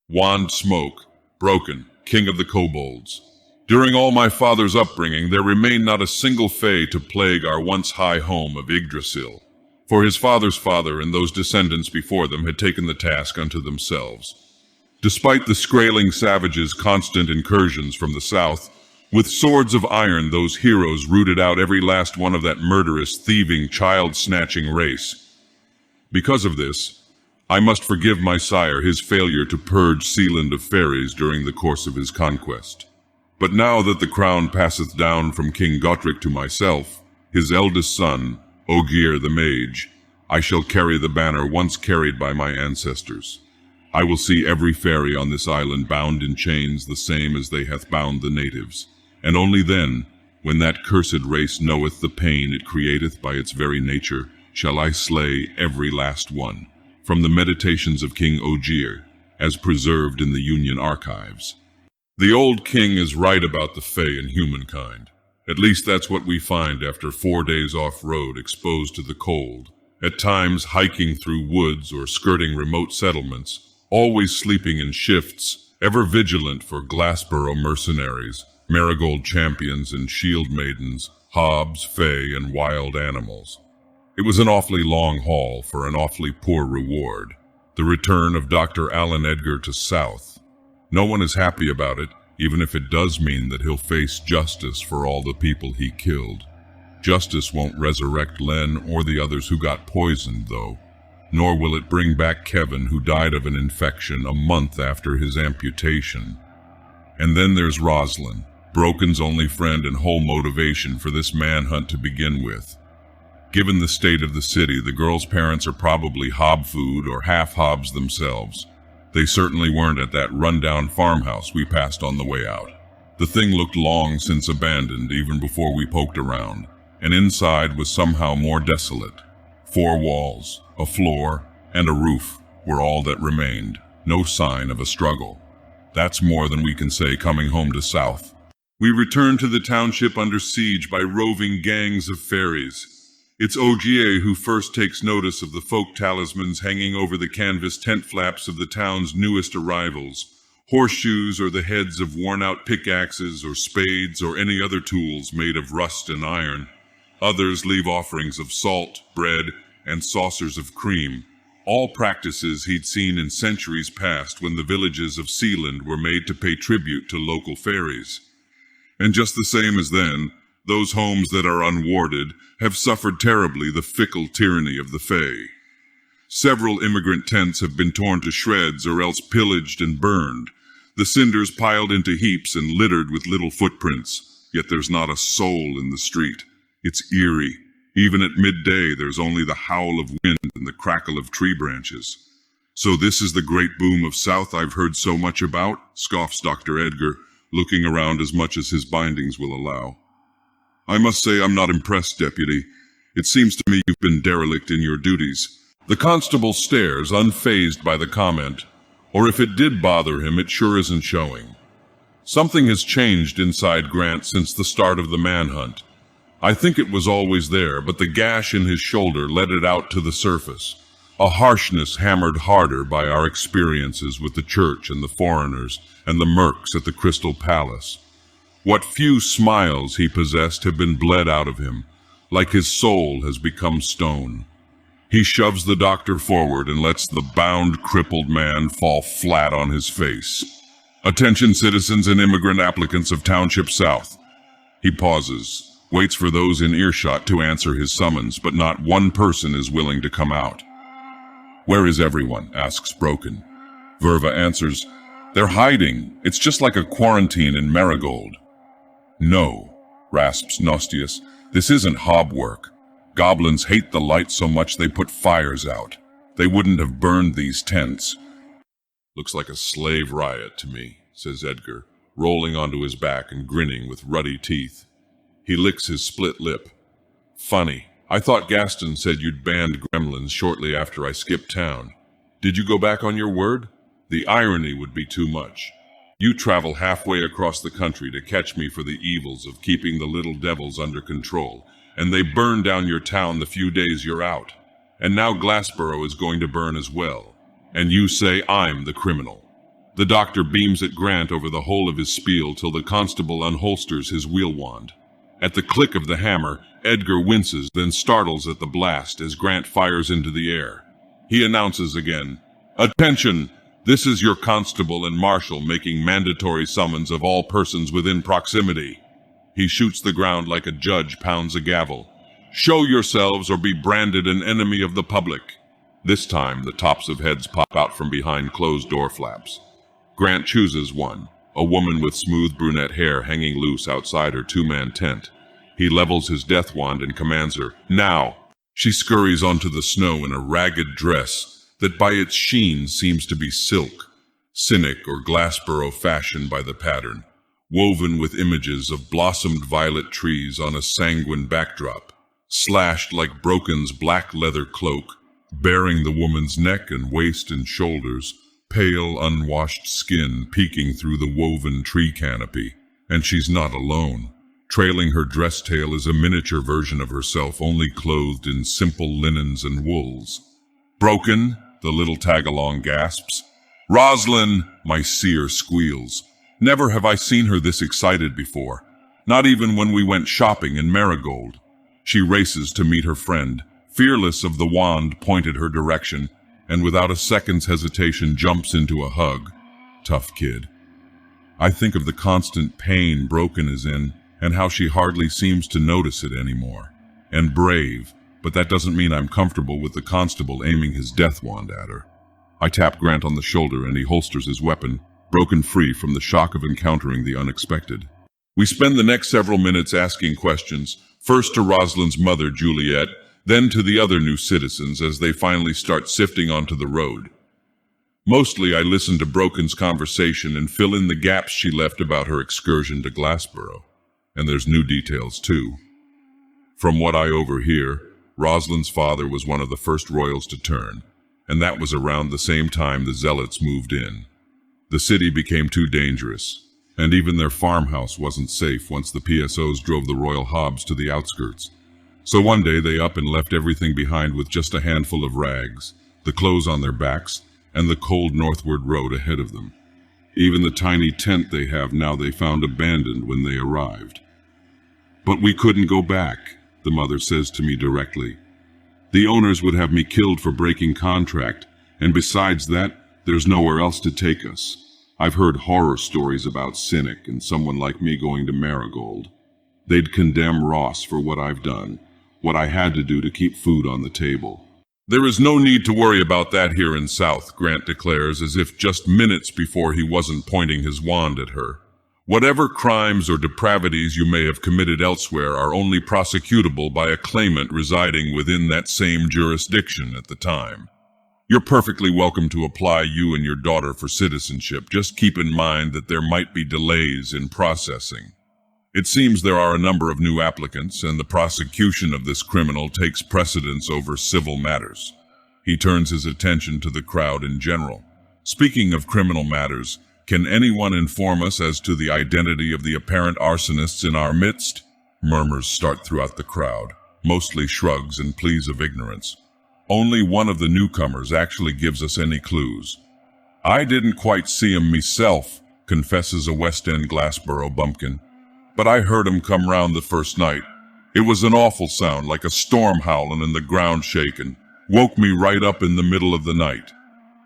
Wand Smoke, Broken, king of the Kobolds. During all my father's upbringing, there remained not a single fey to plague our once high home of Yggdrasil, for his father's father and those descendants before them had taken the task unto themselves. Despite the skraeling savages' constant incursions from the south, with swords of iron those heroes rooted out every last one of that murderous, thieving, child-snatching race. Because of this, I must forgive my sire his failure to purge Sealand of fairies during the course of his conquest. But now that the crown passeth down from King Gotrek to myself, his eldest son, Ogier the Mage, I shall carry the banner once carried by my ancestors. I will see every fairy on this island bound in chains the same as they hath bound the natives, and only then, when that cursed race knoweth the pain it createth by its very nature, shall I slay every last one, from the meditations of King Ogier, as preserved in the Union archives. The old king is right about the Fae and humankind. At least that's what we find after 4 days off-road exposed to the cold, at times hiking through woods or skirting remote settlements, always sleeping in shifts, ever vigilant for Glassboro mercenaries, marigold champions and shield maidens, hobs, fae, and wild animals. It was an awfully long haul for an awfully poor reward, the return of Dr. Alan Edgar to South. No one is happy about it, even if it does mean that he'll face justice for all the people he killed. Justice won't resurrect Len or the others who got poisoned, though, nor will it bring back Kevin, who died of an infection a month after his amputation. And then there's Roslyn, Broken's only friend and whole motivation for this manhunt to begin with. Given the state of the city, the girl's parents are probably hob food or half-hobs themselves. They certainly weren't at that rundown farmhouse we passed on the way out. The thing looked long since abandoned even before we poked around, and inside was somehow more desolate. 4 walls, a floor, and a roof were all that remained, no sign of a struggle. That's more than we can say coming home to South. We return to the township under siege by roving gangs of fairies. It's Ogier who first takes notice of the folk talismans hanging over the canvas tent flaps of the town's newest arrivals. Horseshoes or the heads of worn-out pickaxes or spades or any other tools made of rust and iron. Others leave offerings of salt, bread, and saucers of cream, all practices he'd seen in centuries past when the villages of Sealand were made to pay tribute to local fairies. And just the same as then, those homes that are unwarded have suffered terribly the fickle tyranny of the Fae. Several immigrant tents have been torn to shreds or else pillaged and burned, the cinders piled into heaps and littered with little footprints, yet there's not a soul in the street. It's eerie. Even at midday, there's only the howl of wind and the crackle of tree branches. So this is the great boom of South I've heard so much about, scoffs Dr. Edgar, looking around as much as his bindings will allow. I must say I'm not impressed, Deputy. It seems to me you've been derelict in your duties. The constable stares, unfazed by the comment, or if it did bother him, it sure isn't showing. Something has changed inside Grant since the start of the manhunt. I think it was always there, but the gash in his shoulder let it out to the surface. A harshness hammered harder by our experiences with the church and the foreigners and the mercs at the Crystal Palace. What few smiles he possessed have been bled out of him, like his soul has become stone. He shoves the doctor forward and lets the bound, crippled man fall flat on his face. Attention citizens and immigrant applicants of Township South. He pauses, waits for those in earshot to answer his summons, but not one person is willing to come out. Where is everyone? Asks Broken. Verva answers, they're hiding. It's just like a quarantine in Marigold. No, rasps Nostius, this isn't hob work. Goblins hate the light so much they put fires out. They wouldn't have burned these tents. Looks like a slave riot to me, says Edgar, rolling onto his back and grinning with ruddy teeth. He licks his split lip. Funny, I thought Gaston said you'd banned gremlins shortly after I skipped town. Did you go back on your word? The irony would be too much. You travel halfway across the country to catch me for the evils of keeping the little devils under control, and they burn down your town the few days you're out. And now Glassboro is going to burn as well, and you say I'm the criminal. The doctor beams at Grant over the whole of his spiel till the constable unholsters his wheel wand. At the click of the hammer, Edgar winces, then startles at the blast as Grant fires into the air. He announces again, "Attention! This is your constable and marshal making mandatory summons of all persons within proximity." He shoots the ground like a judge pounds a gavel. "Show yourselves or be branded an enemy of the public." This time, the tops of heads pop out from behind closed door flaps. Grant chooses one, a woman with smooth brunette hair hanging loose outside her two-man tent. He levels his death wand and commands her, "Now!" She scurries onto the snow in a ragged dress that by its sheen seems to be silk, cynic or Glassboro fashion by the pattern, woven with images of blossomed violet trees on a sanguine backdrop, slashed like Broken's black leather cloak, bearing the woman's neck and waist and shoulders, pale, unwashed skin peeking through the woven tree canopy. And she's not alone. Trailing her dress tail is a miniature version of herself, only clothed in simple linens and wools. "Broken," the little tag-along gasps. "Roslyn," my seer squeals. Never have I seen her this excited before, not even when we went shopping in Marigold. She races to meet her friend, fearless of the wand pointed her direction, and without a second's hesitation jumps into a hug. Tough kid. I think of the constant pain Broken is in, and how she hardly seems to notice it anymore. And brave, but that doesn't mean I'm comfortable with the constable aiming his death wand at her. I tap Grant on the shoulder and he holsters his weapon, broken free from the shock of encountering the unexpected. We spend the next several minutes asking questions, first to Rosalind's mother, Juliet, then to the other new citizens as they finally start sifting onto the road. Mostly I listen to Broken's conversation and fill in the gaps she left about her excursion to Glassboro. And there's new details too. From what I overhear, Rosalind's father was one of the first royals to turn, and that was around the same time the Zealots moved in. The city became too dangerous, and even their farmhouse wasn't safe once the PSOs drove the royal hobs to the outskirts. So one day they up and left everything behind with just a handful of rags, the clothes on their backs, and the cold northward road ahead of them. Even the tiny tent they have now they found abandoned when they arrived. "But we couldn't go back," the mother says to me directly. "The owners would have me killed for breaking contract, and besides that, there's nowhere else to take us. I've heard horror stories about Cynic and someone like me going to Marigold. They'd condemn Ross for what I've done, what I had to do to keep food on the table." "There is no need to worry about that here in South," Grant declares, as if just minutes before he wasn't pointing his wand at her. "Whatever crimes or depravities you may have committed elsewhere are only prosecutable by a claimant residing within that same jurisdiction at the time. You're perfectly welcome to apply, you and your daughter, for citizenship. Just keep in mind that there might be delays in processing. It seems there are a number of new applicants, and the prosecution of this criminal takes precedence over civil matters." He turns his attention to the crowd in general. "Speaking of criminal matters, can anyone inform us as to the identity of the apparent arsonists in our midst?" Murmurs start throughout the crowd, mostly shrugs and pleas of ignorance. Only one of the newcomers actually gives us any clues. "I didn't quite see 'em myself," confesses a West End Glassboro bumpkin, "but I heard 'em come round the first night. It was an awful sound, like a storm howlin' and the ground shakin'. Woke me right up in the middle of the night."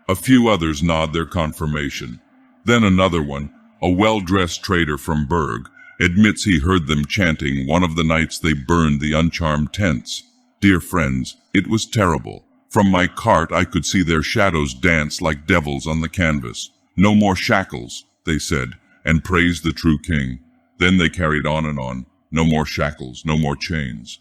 A few others nod their confirmation. Then another one, a well-dressed trader from Berg, admits he heard them chanting one of the nights they burned the uncharmed tents. "Dear friends, it was terrible. From my cart I could see their shadows dance like devils on the canvas. No more shackles," they said, and praised the true king. Then they carried on and on. No more shackles, no more chains.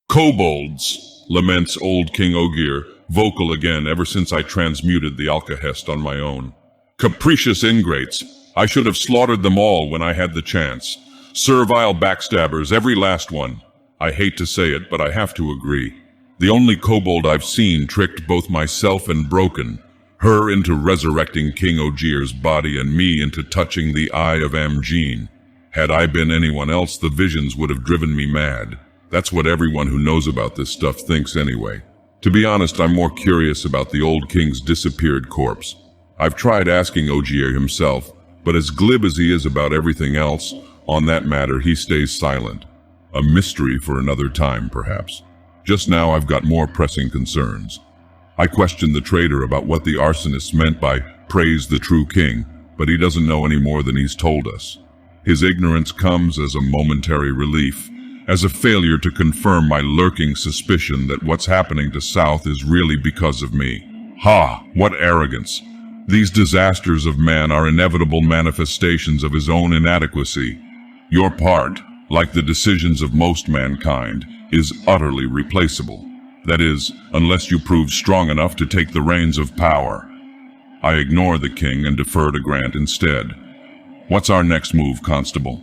"Kobolds," laments old King Ogier, vocal again ever since I transmuted the alkahest on my own. "Capricious ingrates. I should have slaughtered them all when I had the chance. Servile backstabbers, every last one. I hate to say it, but I have to agree. The only kobold I've seen tricked both myself and Broken, her into resurrecting King Ogier's body and me into touching the eye of Amgene. Had I been anyone else, the visions would have driven me mad. That's what everyone who knows about this stuff thinks anyway. To be honest, I'm more curious about the old king's disappeared corpse. I've tried asking Ogier himself, but as glib as he is about everything else, on that matter he stays silent. A mystery for another time, perhaps. Just now I've got more pressing concerns. I questioned the trader about what the arsonist meant by praise the true king, but he doesn't know any more than he's told us. His ignorance comes as a momentary relief, as a failure to confirm my lurking suspicion that what's happening to South is really because of me. Ha! What arrogance! These disasters of man are inevitable manifestations of his own inadequacy. Your part, like the decisions of most mankind, is utterly replaceable. That is, unless you prove strong enough to take the reins of power. I ignore the king and defer to Grant instead. What's our next move, Constable?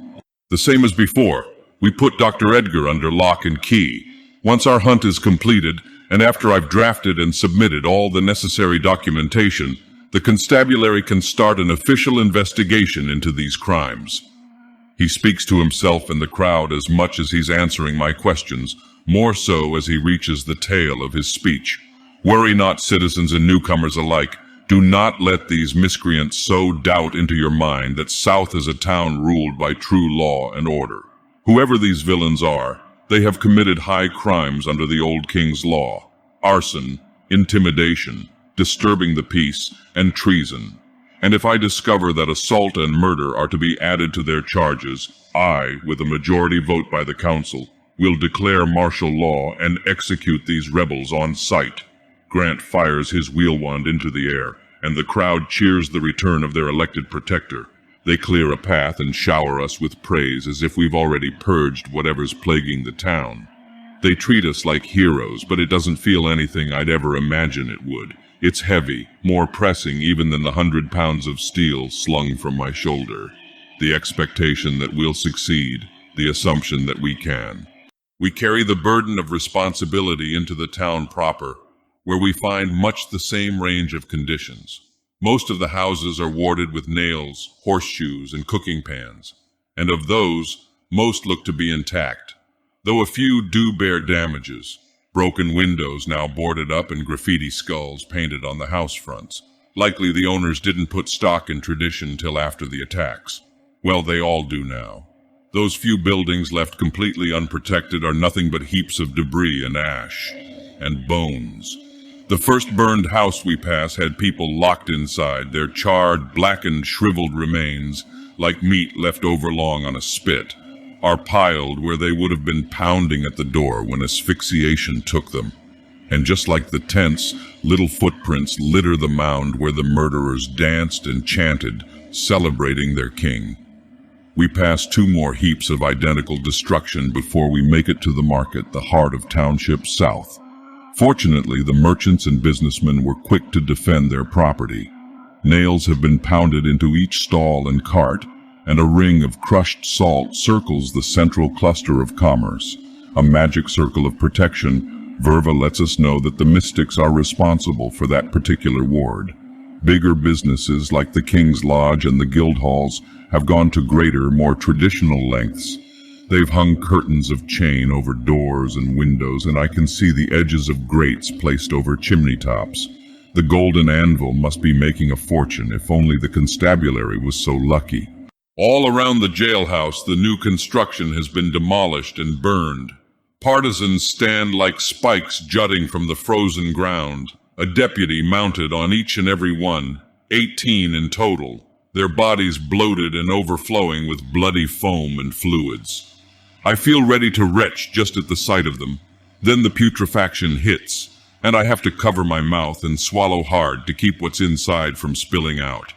The same as before. We put Dr. Edgar under lock and key. Once our hunt is completed, and after I've drafted and submitted all the necessary documentation, the constabulary can start an official investigation into these crimes. He speaks to himself and the crowd as much as he's answering my questions, more so as he reaches the tail of his speech. Worry not, citizens and newcomers alike. Do not let these miscreants sow doubt into your mind that South is a town ruled by true law and order. Whoever these villains are, they have committed high crimes under the old king's law: arson, intimidation, disturbing the peace, and treason. And if I discover that assault and murder are to be added to their charges, I, with a majority vote by the council, will declare martial law and execute these rebels on sight. Grant fires his wheel wand into the air, and the crowd cheers the return of their elected protector. They clear a path and shower us with praise as if we've already purged whatever's plaguing the town. They treat us like heroes, but it doesn't feel anything I'd ever imagine it would. It's heavy, more pressing even than the 100 pounds of steel slung from my shoulder. The expectation that we'll succeed, the assumption that we can. We carry the burden of responsibility into the town proper, where we find much the same range of conditions. Most of the houses are warded with nails, horseshoes, and cooking pans, and of those, most look to be intact, though a few do bear damages. Broken windows now boarded up and graffiti skulls painted on the house fronts. Likely the owners didn't put stock in tradition till after the attacks. Well, they all do now. Those few buildings left completely unprotected are nothing but heaps of debris and ash and bones. The first burned house we pass had people locked inside, their charred, blackened, shriveled remains, like meat left over long on a spit, are piled where they would have been pounding at the door when asphyxiation took them. And just like the tents, little footprints litter the mound where the murderers danced and chanted, celebrating their king. We pass 2 more heaps of identical destruction before we make it to the market, the heart of Township South. Fortunately, the merchants and businessmen were quick to defend their property. Nails have been pounded into each stall and cart, and a ring of crushed salt circles the central cluster of commerce. A magic circle of protection, Verva lets us know that the mystics are responsible for that particular ward. Bigger businesses like the King's Lodge and the guild halls have gone to greater, more traditional lengths. They've hung curtains of chain over doors and windows, and I can see the edges of grates placed over chimney tops. The golden anvil must be making a fortune if only the constabulary was so lucky. All around the jailhouse, the new construction has been demolished and burned. Partisans stand like spikes jutting from the frozen ground, a deputy mounted on each and every one, 18 in total, their bodies bloated and overflowing with bloody foam and fluids. I feel ready to retch just at the sight of them. Then the putrefaction hits, and I have to cover my mouth and swallow hard to keep what's inside from spilling out.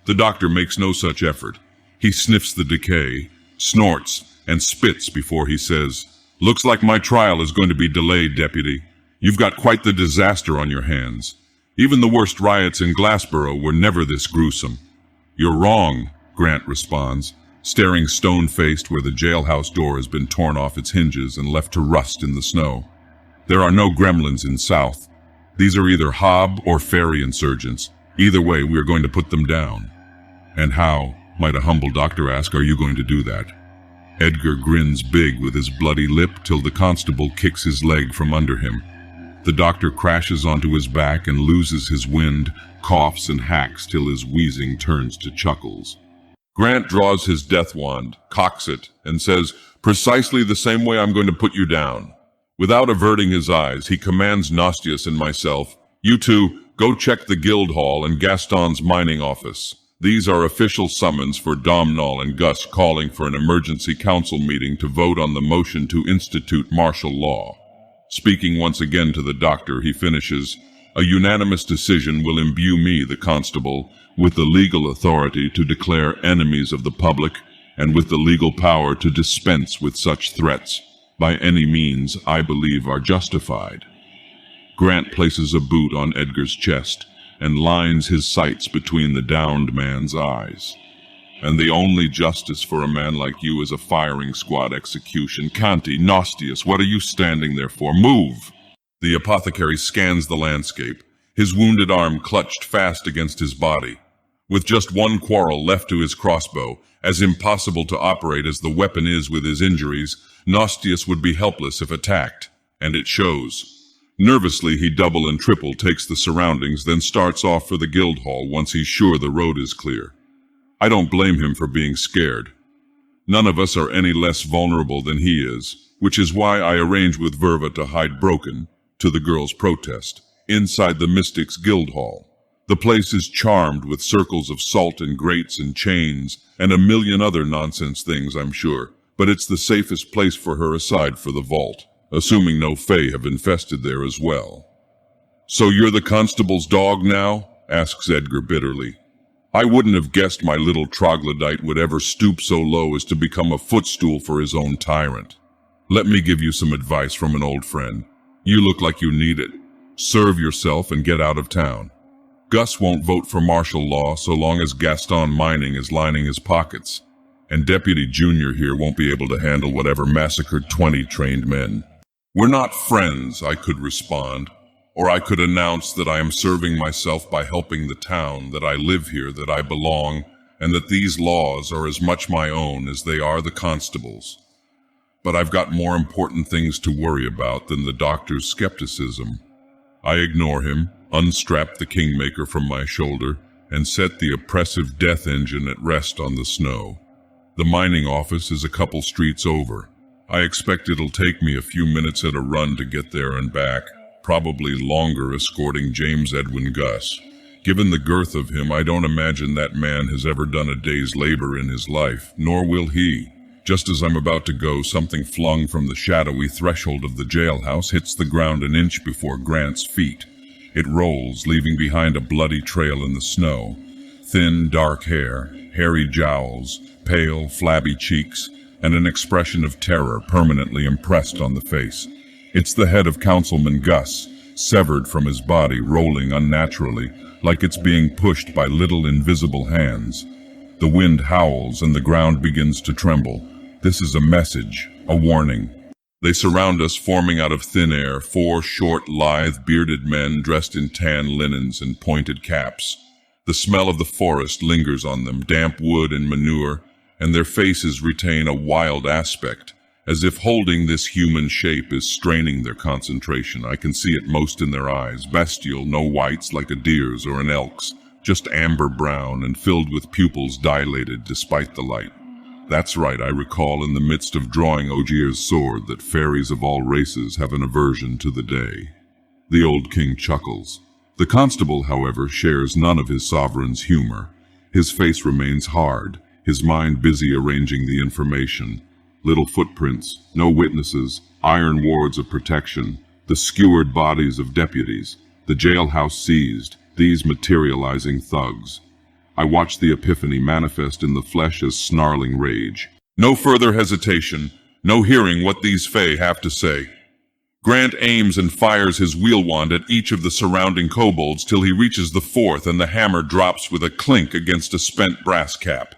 The doctor makes no such effort. He sniffs the decay, snorts, and spits before he says, "Looks like my trial is going to be delayed, Deputy. You've got quite the disaster on your hands. Even the worst riots in Glassboro were never this gruesome." "You're wrong," Grant responds, staring stone-faced where the jailhouse door has been torn off its hinges and left to rust in the snow. "There are no gremlins in South. These are either Hob or Fairy insurgents. Either way, we are going to put them down." "And how, might a humble doctor ask, are you going to do that?" Edgar grins big with his bloody lip till the constable kicks his leg from under him. The doctor crashes onto his back and loses his wind, coughs and hacks till his wheezing turns to chuckles. Grant draws his death wand, cocks it, and says, "Precisely the same way I'm going to put you down." Without averting his eyes, he commands Nostius and myself, "You two, go check the guild hall and Gaston's mining office. These are official summons for Domhnall and Gus calling for an emergency council meeting to vote on the motion to institute martial law." Speaking once again to the doctor, he finishes, "A unanimous decision will imbue me, the constable, with the legal authority to declare enemies of the public and with the legal power to dispense with such threats by any means I believe are justified." Grant places a boot on Edgar's chest and lines his sights between the downed man's eyes. "And the only justice for a man like you is a firing squad execution. Canti, Nostius, what are you standing there for? Move!" The apothecary scans the landscape, his wounded arm clutched fast against his body. With just one quarrel left to his crossbow, as impossible to operate as the weapon is with his injuries, Nostius would be helpless if attacked, and it shows. Nervously, he double and triple takes the surroundings, then starts off for the guild hall once he's sure the road is clear. I don't blame him for being scared. None of us are any less vulnerable than he is, which is why I arrange with Verva to hide Broken, to the girls' protest, inside the Mystics Guild Hall. The place is charmed with circles of salt and grates and chains, and a million other nonsense things, I'm sure, but it's the safest place for her aside for the vault, assuming no Fae have infested there as well. "So you're the constable's dog now?" asks Edgar bitterly. "I wouldn't have guessed my little troglodyte would ever stoop so low as to become a footstool for his own tyrant. Let me give you some advice from an old friend. You look like you need it. Serve yourself and get out of town. Gus won't vote for martial law so long as Gaston Mining is lining his pockets, and Deputy Junior here won't be able to handle whatever massacred 20 trained men." "We're not friends," I could respond, or I could announce that I am serving myself by helping the town, that I live here, that I belong, and that these laws are as much my own as they are the constable's. But I've got more important things to worry about than the doctor's skepticism. I ignore him, unstrap the Kingmaker from my shoulder, and set the oppressive death engine at rest on the snow. The mining office is a couple streets over. I expect it'll take me a few minutes at a run to get there and back, probably longer escorting James Edwin Gus. Given the girth of him, I don't imagine that man has ever done a day's labor in his life, nor will he. Just as I'm about to go, something flung from the shadowy threshold of the jailhouse hits the ground an inch before Grant's feet. It rolls, leaving behind a bloody trail in the snow. Thin, dark hair, hairy jowls, pale, flabby cheeks, and an expression of terror permanently impressed on the face. It's the head of Councilman Gus, severed from his body, rolling unnaturally, like it's being pushed by little invisible hands. The wind howls and the ground begins to tremble. This is a message, a warning. They surround us, forming out of thin air, 4 short, lithe, bearded men dressed in tan linens and pointed caps. The smell of the forest lingers on them, damp wood and manure, and their faces retain a wild aspect, as if holding this human shape is straining their concentration. I can see it most in their eyes, bestial, no whites like a deer's or an elk's, just amber brown and filled with pupils dilated despite the light. That's right, I recall in the midst of drawing Ogier's sword that fairies of all races have an aversion to the day. The old king chuckles. The constable, however, shares none of his sovereign's humor. His face remains hard, his mind busy arranging the information. Little footprints, no witnesses, iron wards of protection, the skewered bodies of deputies, the jailhouse seized, these materializing thugs. I watch the epiphany manifest in the flesh as snarling rage. No further hesitation, no hearing what these Fae have to say. Grant aims and fires his wheel wand at each of the surrounding kobolds till he reaches the 4th and the hammer drops with a clink against a spent brass cap.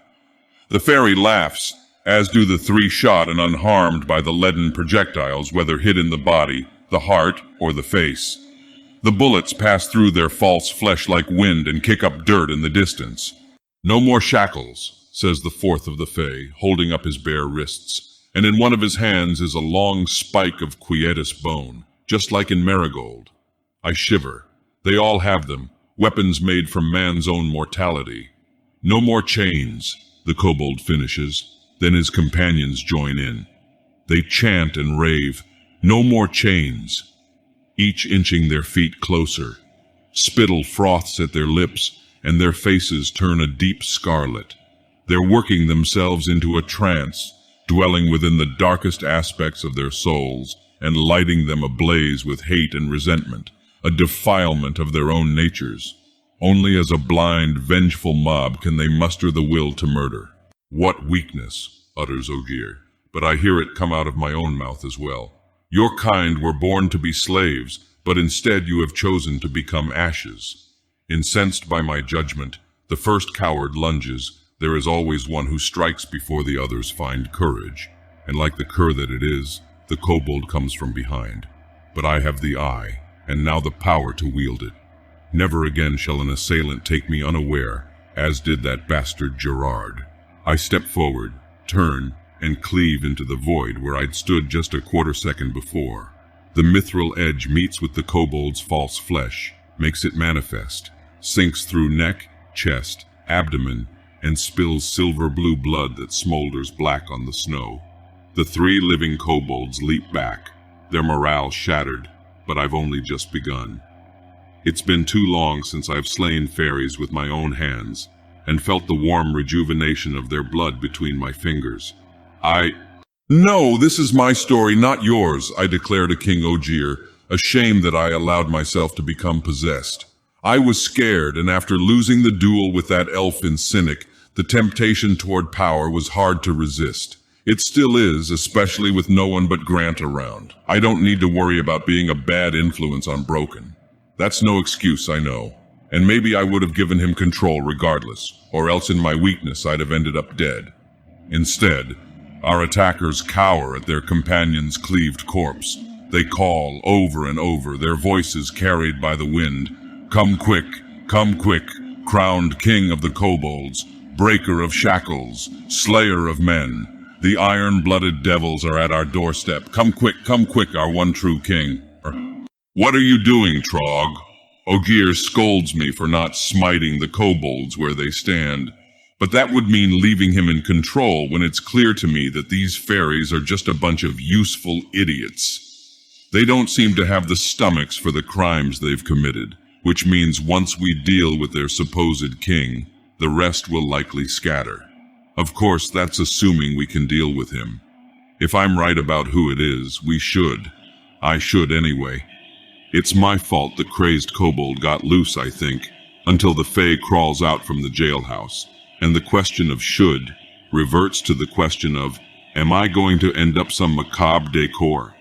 The fairy laughs, as do the 3 shot and unharmed by the leaden projectiles, whether hit in the body, the heart, or the face. The bullets pass through their false flesh like wind and kick up dirt in the distance. "No more shackles," says the 4th of the Fae, holding up his bare wrists, and in one of his hands is a long spike of quietus bone, just like in marigold. I shiver. They all have them, weapons made from man's own mortality. No more chains, the kobold finishes. Then his companions join in. They chant and rave, no more chains, each inching their feet closer. Spittle froths at their lips, and their faces turn a deep scarlet. They're working themselves into a trance, dwelling within the darkest aspects of their souls, and lighting them ablaze with hate and resentment, a defilement of their own natures. Only as a blind, vengeful mob can they muster the will to murder. What weakness, utters Ogier, but I hear it come out of my own mouth as well. Your kind were born to be slaves, but instead you have chosen to become ashes. Incensed by my judgment, the first coward lunges. There is always one who strikes before the others find courage, and like the cur that it is, the kobold comes from behind. But I have the eye, and now the power to wield it. Never again shall an assailant take me unaware, as did that bastard Gerard. I step forward, turn, and cleave into the void where I'd stood just a quarter second before. The mithril edge meets with the kobold's false flesh, makes it manifest, sinks through neck, chest, abdomen, and spills silver-blue blood that smolders black on the snow. The three living kobolds leap back, their morale shattered, but I've only just begun. It's been too long since I've slain fairies with my own hands, and felt the warm rejuvenation of their blood between my fingers. No, this is my story, not yours, I declare to King Ogier, ashamed that I allowed myself to become possessed. I was scared, and after losing the duel with that elfin cynic, the temptation toward power was hard to resist. It still is, especially with no one but Grant around. I don't need to worry about being a bad influence on Broken. That's no excuse, I know. And maybe I would have given him control regardless, or else in my weakness I'd have ended up dead. Instead, our attackers cower at their companion's cleaved corpse. They call over and over, their voices carried by the wind. Come quick, crowned king of the kobolds, breaker of shackles, slayer of men. The iron-blooded devils are at our doorstep. Come quick, our one true king. What are you doing, Trog? Ogier scolds me for not smiting the kobolds where they stand. But that would mean leaving him in control when it's clear to me that these fairies are just a bunch of useful idiots. They don't seem to have the stomachs for the crimes they've committed, which means once we deal with their supposed king, the rest will likely scatter. Of course, that's assuming we can deal with him. If I'm right about who it is, we should. I should anyway. It's my fault the crazed kobold got loose, I think, until the Fae crawls out from the jailhouse. And the question of should reverts to the question of, am I going to end up some macabre decor?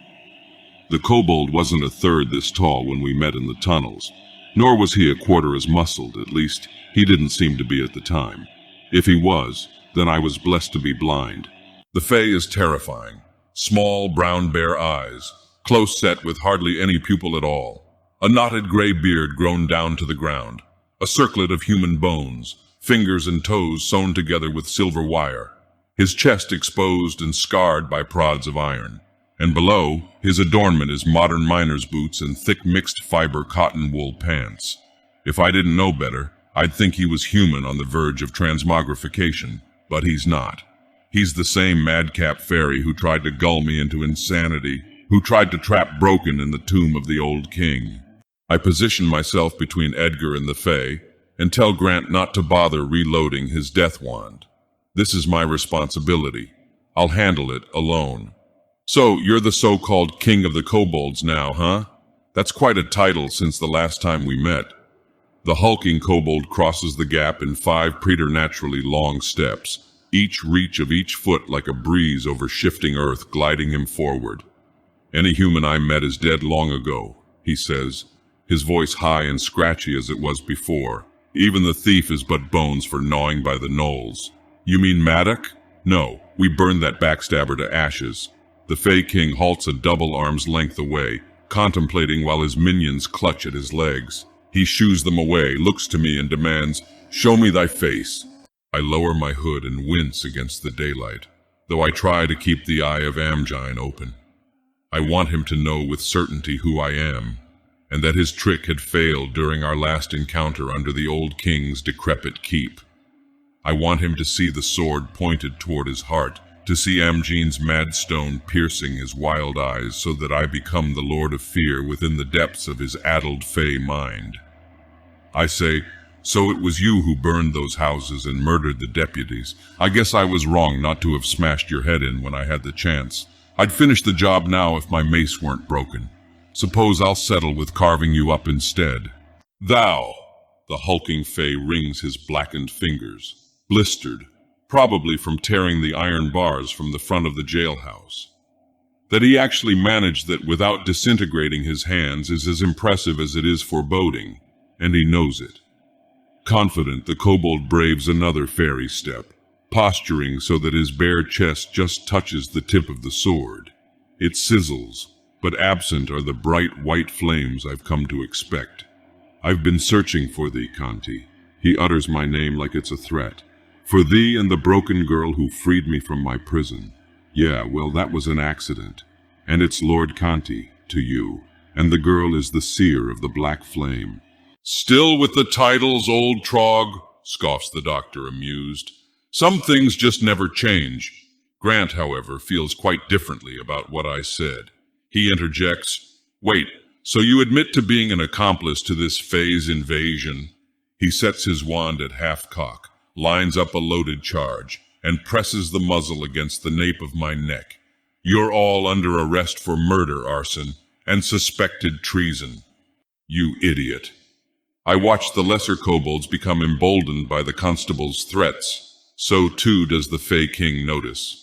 The kobold wasn't a third this tall when we met in the tunnels, nor was he a quarter as muscled, at least he didn't seem to be at the time. If he was, then I was blessed to be blind. The Fae is terrifying. Small brown bare eyes, close set with hardly any pupil at all, a knotted gray beard grown down to the ground, a circlet of human bones, fingers and toes sewn together with silver wire, his chest exposed and scarred by prods of iron, and below, his adornment is modern miner's boots and thick mixed fiber cotton wool pants. If I didn't know better, I'd think he was human on the verge of transmogrification, but he's not. He's the same madcap fairy who tried to gull me into insanity, who tried to trap Broken in the tomb of the old king. I position myself between Edgar and the Fae, and tell Grant not to bother reloading his death wand. This is my responsibility. I'll handle it alone. So, you're the so-called king of the kobolds now, huh? That's quite a title since the last time we met. The hulking kobold crosses the gap in 5 preternaturally long steps, each reach of each foot like a breeze over shifting earth gliding him forward. Any human I met is dead long ago, he says, his voice high and scratchy as it was before. Even the thief is but bones for gnawing by the knolls. You mean Maddock? No, we burned that backstabber to ashes. The Fae King halts a double arm's length away, contemplating while his minions clutch at his legs. He shoos them away, looks to me and demands, "Show me thy face." I lower my hood and wince against the daylight, though I try to keep the eye of Amgine open. I want him to know with certainty who I am. and that his trick had failed during our last encounter under the old king's decrepit keep. I want him to see the sword pointed toward his heart, to see Amjin's mad stone piercing his wild eyes so that I become the Lord of Fear within the depths of his addled fey mind. I say, so it was you who burned those houses and murdered the deputies. I guess I was wrong not to have smashed your head in when I had the chance. I'd finish the job now if my mace weren't broken. Suppose I'll settle with carving you up instead. Thou, the hulking fey wrings his blackened fingers, blistered, probably from tearing the iron bars from the front of the jailhouse. That he actually managed that without disintegrating his hands is as impressive as it is foreboding, and he knows it. Confident, the kobold braves another fairy step, posturing so that his bare chest just touches the tip of the sword. It sizzles, but absent are the bright white flames I've come to expect. I've been searching for thee, Kanti. He utters my name like it's a threat. For thee and the broken girl who freed me from my prison. Yeah, well, that was an accident. And it's Lord Kanti, to you, and the girl is the seer of the black flame. Still with the titles, old trog, scoffs the doctor, amused. Some things just never change. Grant, however, feels quite differently about what I said. He interjects, wait, so you admit to being an accomplice to this phase invasion? He sets his wand at half-cock, lines up a loaded charge, and presses the muzzle against the nape of my neck. You're all under arrest for murder, arson, and suspected treason. You idiot. I watch the lesser kobolds become emboldened by the constable's threats. So too does the Fey King notice.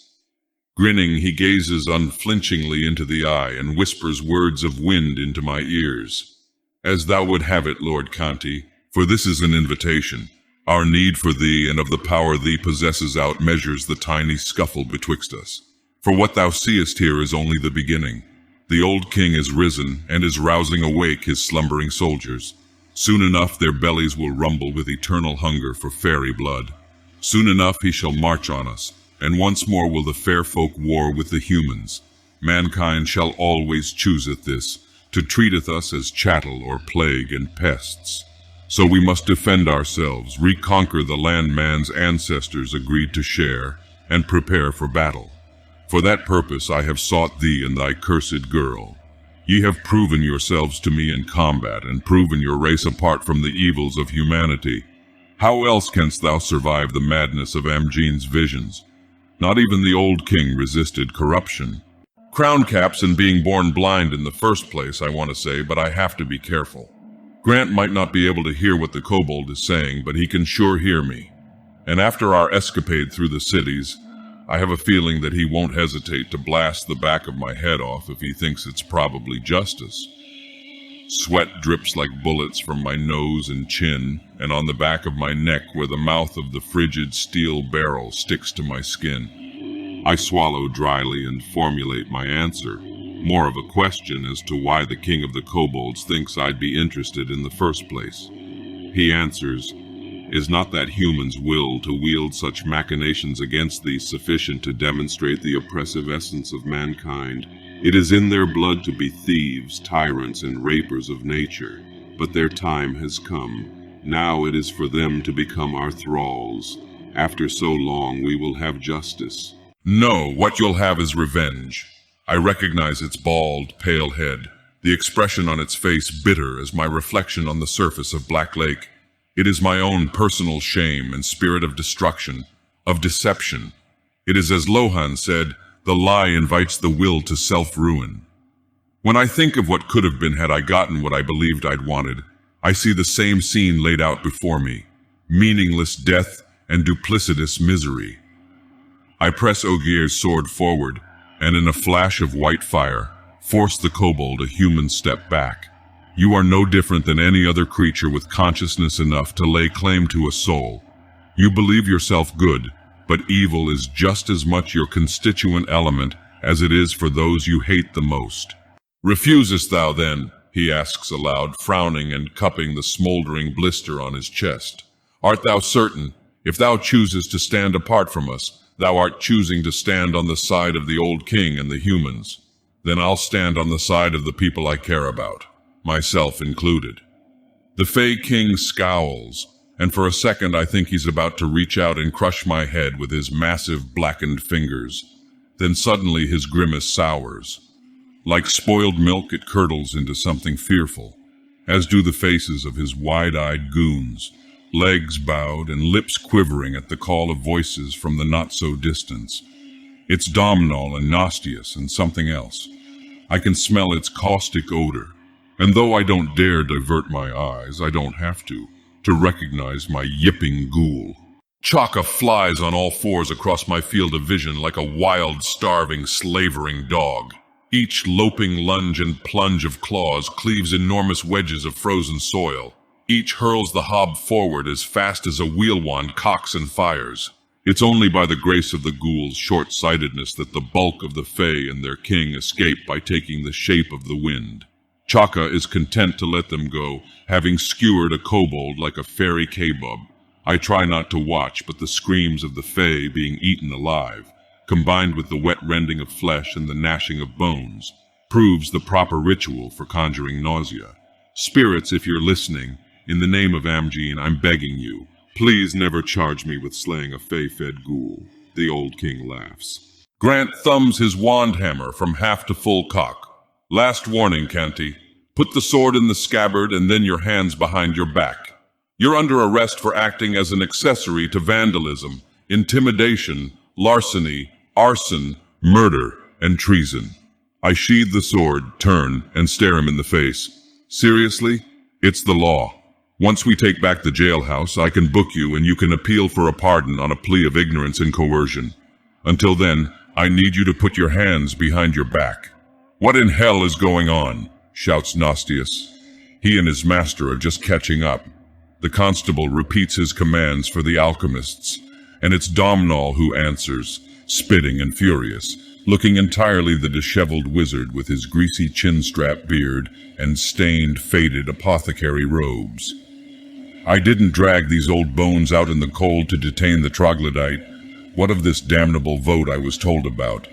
Grinning, he gazes unflinchingly into the eye and whispers words of wind into my ears. As thou would have it, Lord Kanti, for this is an invitation. Our need for thee and of the power thee possesses outmeasures the tiny scuffle betwixt us. For what thou seest here is only the beginning. The old king is risen and is rousing awake his slumbering soldiers. Soon enough their bellies will rumble with eternal hunger for fairy blood. Soon enough he shall march on us, and once more will the fair folk war with the humans. Mankind shall always chooseth this, to treateth us as chattel or plague and pests. So we must defend ourselves, reconquer the land man's ancestors agreed to share, and prepare for battle. For that purpose I have sought thee and thy cursed girl. Ye have proven yourselves to me in combat, and proven your race apart from the evils of humanity. How else canst thou survive the madness of Amjin's visions? Not even the old king resisted corruption. Crown caps and being born blind in the first place, I want to say, but I have to be careful. Grant might not be able to hear what the kobold is saying, but he can sure hear me. And after our escapade through the cities, I have a feeling that he won't hesitate to blast the back of my head off if he thinks it's probably justice. Sweat drips like bullets from my nose and chin, and on the back of my neck where the mouth of the frigid steel barrel sticks to my skin. I swallow dryly and formulate my answer, more of a question as to why the king of the kobolds thinks I'd be interested in the first place. He answers, is not that human's will to wield such machinations against thee sufficient to demonstrate the oppressive essence of mankind? It is in their blood to be thieves, tyrants, and rapers of nature, but their time has come. Now it is for them to become our thralls. After so long we will have justice. No, what you'll have is revenge. I recognize its bald, pale head, the expression on its face bitter as my reflection on the surface of Black Lake. It is my own personal shame and spirit of destruction, of deception. It is as Lohan said, the lie invites the will to self-ruin. When I think of what could have been had I gotten what I believed I'd wanted, I see the same scene laid out before me, meaningless death and duplicitous misery. I press Ogier's sword forward, and in a flash of white fire, force the kobold a human step back. You are no different than any other creature with consciousness enough to lay claim to a soul. You believe yourself good, but evil is just as much your constituent element as it is for those you hate the most. Refusest thou then? He asks aloud, frowning and cupping the smoldering blister on his chest. Art thou certain, if thou choosest to stand apart from us, thou art choosing to stand on the side of the old king and the humans? Then I'll stand on the side of the people I care about. myself included. The Fey King scowls, and for a second I think he's about to reach out and crush my head with his massive blackened fingers. Then suddenly his grimace sours. Like spoiled milk, it curdles into something fearful, as do the faces of his wide-eyed goons, legs bowed and lips quivering at the call of voices from the not-so-distance. It's Domhnall and Nostius and something else. I can smell its caustic odor, and though I don't dare divert my eyes, I don't have to recognize my yipping ghoul. Chaka flies on all fours across my field of vision like a wild, starving, slavering dog. Each loping lunge and plunge of claws cleaves enormous wedges of frozen soil. Each hurls the hob forward as fast as a wheel wand cocks and fires. It's only by the grace of the ghoul's short-sightedness that the bulk of the Fae and their king escape by taking the shape of the wind. Chaka is content to let them go, having skewered a kobold like a fairy kebab. I try not to watch, but the screams of the Fae being eaten alive, combined with the wet rending of flesh and the gnashing of bones, proves the proper ritual for conjuring nausea. Spirits, if you're listening, in the name of Amgene, I'm begging you, please never charge me with slaying a Fae-fed ghoul. The old king laughs. Grant thumbs his wand hammer from half to full cock. Last warning, Canty. Put the sword in the scabbard and then your hands behind your back. You're under arrest for acting as an accessory to vandalism, intimidation, larceny, arson, murder, and treason. I sheathe the sword, turn, and stare him in the face. Seriously? It's the law. Once we take back the jailhouse, I can book you and you can appeal for a pardon on a plea of ignorance and coercion. Until then, I need you to put your hands behind your back. What in hell is going on? Shouts Nostius. He and his master are just catching up. The constable repeats his commands for the alchemists, and it's Domhnall who answers, spitting and furious, looking entirely the disheveled wizard with his greasy chin-strap beard and stained, faded apothecary robes. I didn't drag these old bones out in the cold to detain the troglodyte. What of this damnable vote I was told about?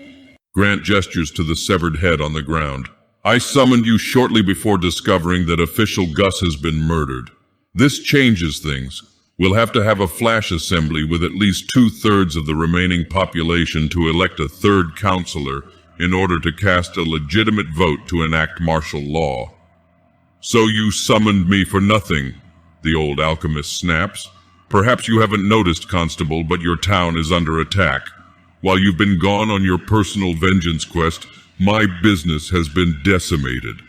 Grant gestures to the severed head on the ground. I summoned you shortly before discovering that official Gus has been murdered. This changes things. We'll have to have a flash assembly with at least 2/3 of the remaining population to elect a third counselor in order to cast a legitimate vote to enact martial law. So you summoned me for nothing, the old alchemist snaps. Perhaps you haven't noticed, Constable, but your town is under attack. While you've been gone on your personal vengeance quest, my business has been decimated.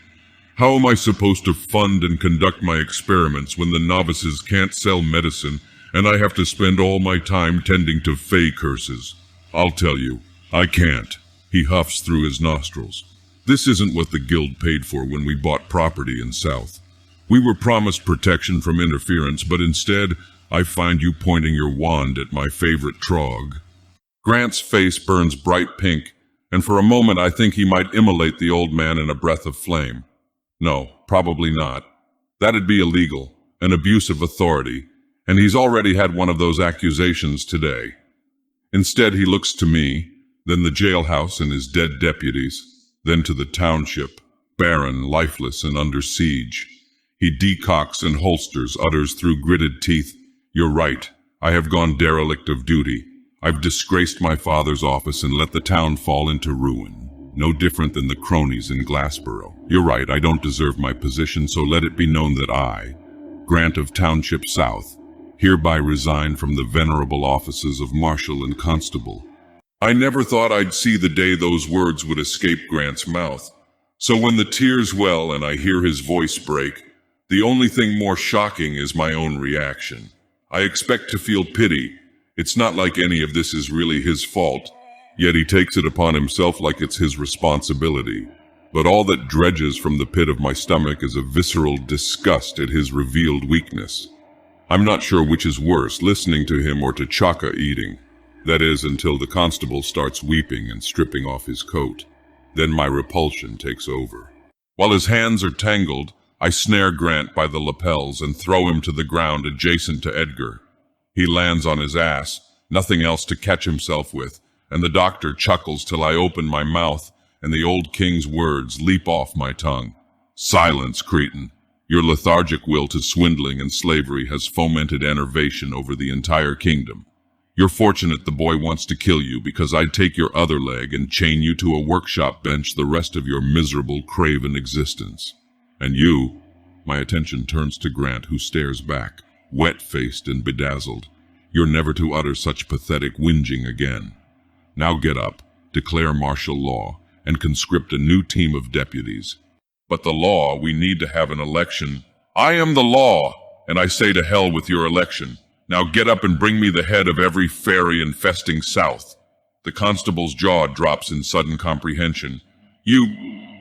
How am I supposed to fund and conduct my experiments when the novices can't sell medicine and I have to spend all my time tending to Fey curses? I'll tell you, I can't. He huffs through his nostrils. This isn't what the guild paid for when we bought property in South. We were promised protection from interference, but instead, I find you pointing your wand at my favorite trog. Grant's face burns bright pink, and for a moment I think he might immolate the old man in a breath of flame. No, probably not. That'd be illegal, an abuse of authority, and he's already had one of those accusations today. Instead, he looks to me, then the jailhouse and his dead deputies, then to the township, barren, lifeless, and under siege. He decocks and holsters, utters through gritted teeth, "You're right. I have gone derelict of duty. I've disgraced my father's office and let the town fall into ruin. No different than the cronies in Glassboro. You're right, I don't deserve my position, so let it be known that I, Grant of Township South, hereby resign from the venerable offices of Marshal and Constable." I never thought I'd see the day those words would escape Grant's mouth. So when the tears well and I hear his voice break, the only thing more shocking is my own reaction. I expect to feel pity. It's not like any of this is really his fault, yet he takes it upon himself like it's his responsibility. But all that dredges from the pit of my stomach is a visceral disgust at his revealed weakness. I'm not sure which is worse, listening to him or to Chaka eating. That is, until the constable starts weeping and stripping off his coat. Then my repulsion takes over. While his hands are tangled, I snare Grant by the lapels and throw him to the ground adjacent to Edgar. He lands on his ass, nothing else to catch himself with, and the doctor chuckles till I open my mouth and the old king's words leap off my tongue. Silence, cretin. Your lethargic will to swindling and slavery has fomented enervation over the entire kingdom. You're fortunate the boy wants to kill you, because I'd take your other leg and chain you to a workshop bench the rest of your miserable, craven existence. And you, my attention turns to Grant, who stares back, wet-faced and bedazzled. You're never to utter such pathetic whinging again. Now get up, declare martial law, and conscript a new team of deputies. But the law, we need to have an election. I am the law, and I say to hell with your election. Now get up and bring me the head of every fairy infesting South. The constable's jaw drops in sudden comprehension.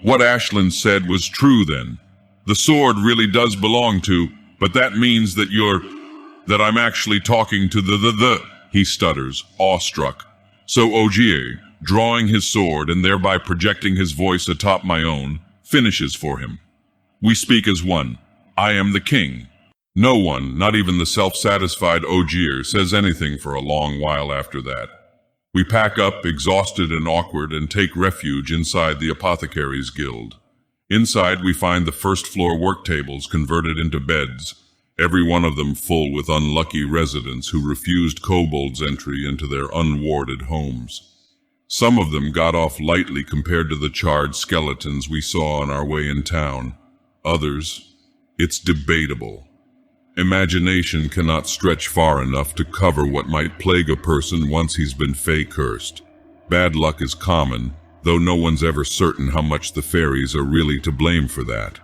What Ashland said was true then. The sword really does belong to, but that means that I'm actually talking to he stutters, awestruck. So Ogier, drawing his sword and thereby projecting his voice atop my own, finishes for him. We speak as one. I am the king. No one, not even the self-satisfied Ogier, says anything for a long while after that. We pack up, exhausted and awkward, and take refuge inside the Apothecaries' Guild. Inside we find the first-floor work tables converted into beds, every one of them full with unlucky residents who refused Kobolds entry into their unwarded homes. Some of them got off lightly compared to the charred skeletons we saw on our way in town. Others, it's debatable. Imagination cannot stretch far enough to cover what might plague a person once he's been fey-cursed. Bad luck is common, though no one's ever certain how much the fairies are really to blame for that.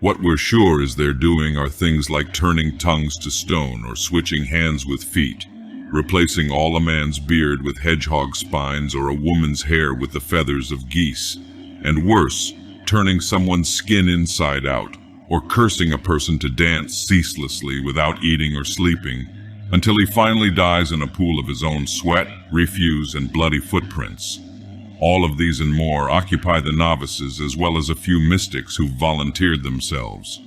What we're sure is they're doing are things like turning tongues to stone or switching hands with feet, replacing all a man's beard with hedgehog spines or a woman's hair with the feathers of geese, and worse, turning someone's skin inside out, or cursing a person to dance ceaselessly without eating or sleeping, until he finally dies in a pool of his own sweat, refuse, and bloody footprints. All of these and more occupy the novices, as well as a few mystics who volunteered themselves.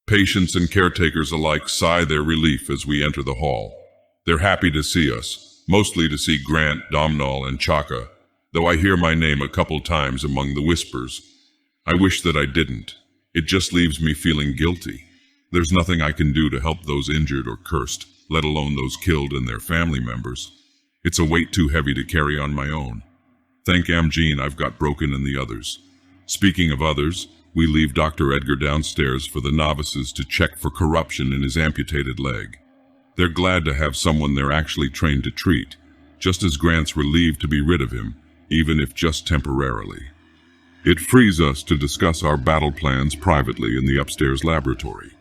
Patients and caretakers alike sigh their relief as we enter the hall. They're happy to see us, mostly to see Grant, Domhnall, and Chaka, though I hear my name a couple times among the whispers. I wish that I didn't. It just leaves me feeling guilty. There's nothing I can do to help those injured or cursed, let alone those killed and their family members. It's a weight too heavy to carry on my own. Thank Amgene I've got Broken and the others. Speaking of others, we leave Dr. Edgar downstairs for the novices to check for corruption in his amputated leg. They're glad to have someone they're actually trained to treat, just as Grant's relieved to be rid of him, even if just temporarily. It frees us to discuss our battle plans privately in the upstairs laboratory.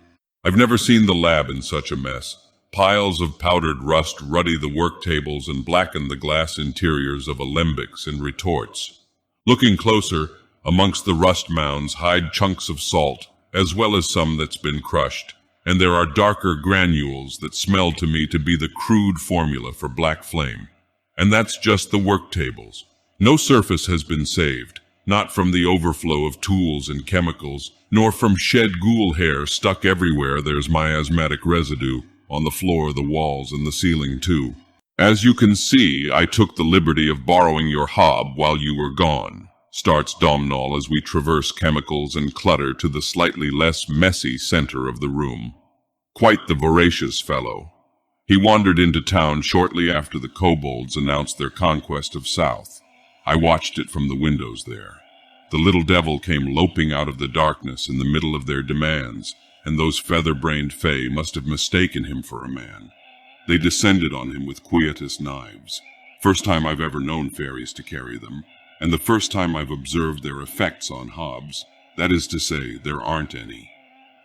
I've never seen the lab in such a mess. Piles of powdered rust ruddy the work tables and blacken the glass interiors of alembics and retorts. Looking closer, amongst the rust mounds hide chunks of salt, as well as some that's been crushed, and there are darker granules that smell to me to be the crude formula for black flame. And that's just the work tables. No surface has been saved. Not from the overflow of tools and chemicals, nor from shed ghoul hair stuck everywhere. There's miasmatic residue on the floor, the walls, and the ceiling too. As you can see, I took the liberty of borrowing your hob while you were gone, starts Domhnall as we traverse chemicals and clutter to the slightly less messy center of the room. Quite the voracious fellow. He wandered into town shortly after the Kobolds announced their conquest of South. I watched it from the windows there. The little devil came loping out of the darkness in the middle of their demands, and those feather-brained fae must have mistaken him for a man. They descended on him with quietus knives. First time I've ever known fairies to carry them, and the first time I've observed their effects on hobs. That is to say, there aren't any.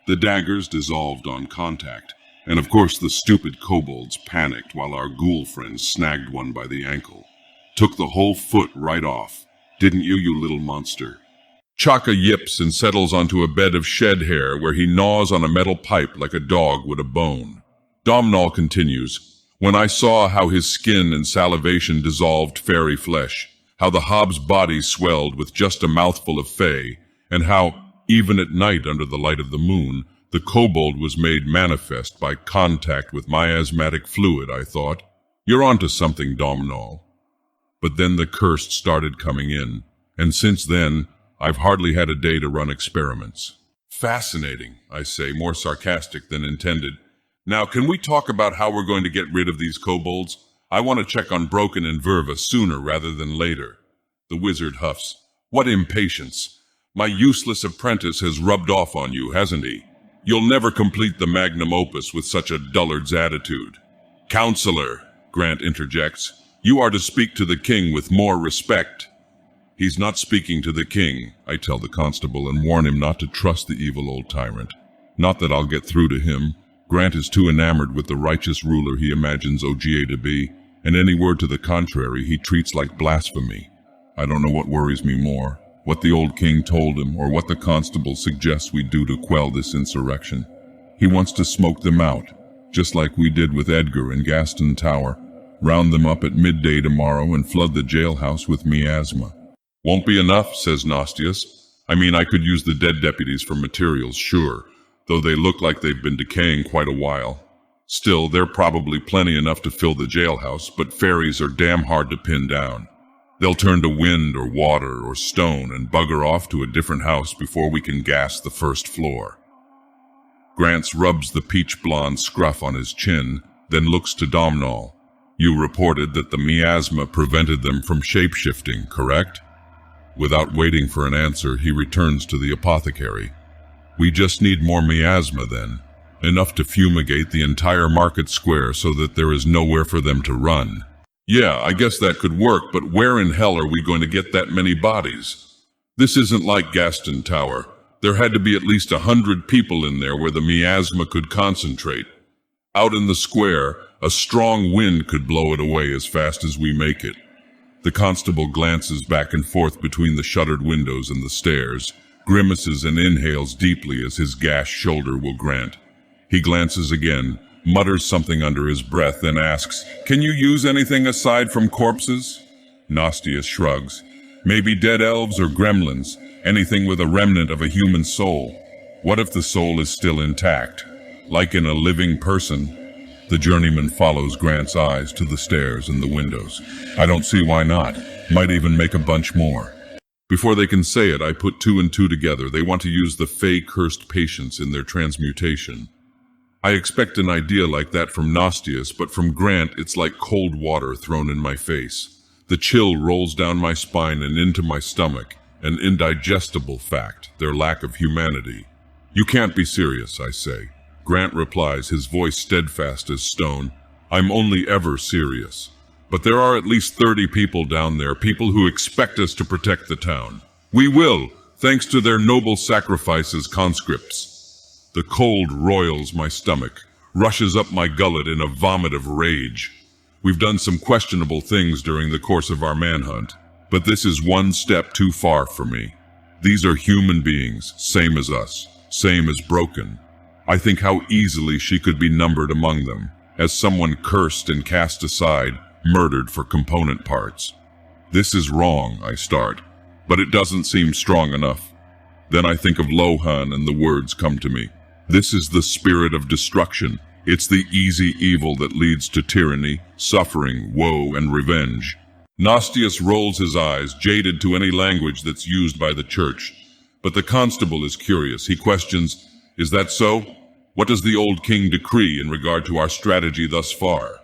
The daggers dissolved on contact, and of course the stupid kobolds panicked while our ghoul friends snagged one by the ankle. Took the whole foot right off. Didn't you, you little monster? Chaka yips and settles onto a bed of shed hair where he gnaws on a metal pipe like a dog would a bone. Domhnall continues, when I saw how his skin and salivation dissolved fairy flesh, how the hob's body swelled with just a mouthful of fey, and how, even at night under the light of the moon, the kobold was made manifest by contact with miasmatic fluid, I thought, you're onto something, Domhnall. But then the cursed started coming in, and since then, I've hardly had a day to run experiments. Fascinating, I say, more sarcastic than intended. Now, can we talk about how we're going to get rid of these kobolds? I want to check on Broken and Verva sooner rather than later. The wizard huffs. What impatience! My useless apprentice has rubbed off on you, hasn't he? You'll never complete the magnum opus with such a dullard's attitude. Counselor, Grant interjects, you are to speak to the king with more respect. He's not speaking to the king, I tell the constable and warn him not to trust the evil old tyrant. Not that I'll get through to him. Grant is too enamored with the righteous ruler he imagines Ogier to be, and any word to the contrary he treats like blasphemy. I don't know what worries me more, what the old king told him, or what the constable suggests we do to quell this insurrection. He wants to smoke them out, just like we did with Edgar in Gaston Tower, round them up at midday tomorrow and flood the jailhouse with miasma. Won't be enough, says Nostius. I mean, I could use the dead deputies for materials, sure, though they look like they've been decaying quite a while. Still, they're probably plenty enough to fill the jailhouse, but fairies are damn hard to pin down. They'll turn to wind or water or stone and bugger off to a different house before we can gas the first floor. Grants rubs the peach-blonde scruff on his chin, then looks to Domhnall. You reported that the miasma prevented them from shape-shifting, correct? Without waiting for an answer, he returns to the apothecary. We just need more miasma then, enough to fumigate the entire market square so that there is nowhere for them to run. Yeah, I guess that could work, but where in hell are we going to get that many bodies? This isn't like Gaston Tower. There had to be at least 100 people in there where the miasma could concentrate. Out in the square, a strong wind could blow it away as fast as we make it. The constable glances back and forth between the shuttered windows and the stairs, grimaces and inhales deeply as his gashed shoulder will grant. He glances again, mutters something under his breath, then asks, Can you use anything aside from corpses? Nostius shrugs. Maybe dead elves or gremlins, anything with a remnant of a human soul. What if the soul is still intact, like in a living person? The journeyman follows Grant's eyes to the stairs and the windows. I don't see why not. Might even make a bunch more. Before they can say it, I put two and two together. They want to use the Fey-cursed patients in their transmutation. I expect an idea like that from Nostius, but from Grant it's like cold water thrown in my face. The chill rolls down my spine and into my stomach, an indigestible fact, their lack of humanity. You can't be serious, I say. Grant replies, his voice steadfast as stone. I'm only ever serious. But there are at least 30 people down there, people who expect us to protect the town. We will, thanks to their noble sacrifices, conscripts. The cold roils my stomach, rushes up my gullet in a vomit of rage. We've done some questionable things during the course of our manhunt, but this is one step too far for me. These are human beings, same as us, same as Broken. I think how easily she could be numbered among them, as someone cursed and cast aside, murdered for component parts. This is wrong, I start, but it doesn't seem strong enough. Then I think of Lohan and the words come to me. This is the spirit of destruction. It's the easy evil that leads to tyranny, suffering, woe, and revenge. Nostius rolls his eyes, jaded to any language that's used by the church. But the constable is curious. He questions, Is that so? What does the old king decree in regard to our strategy thus far?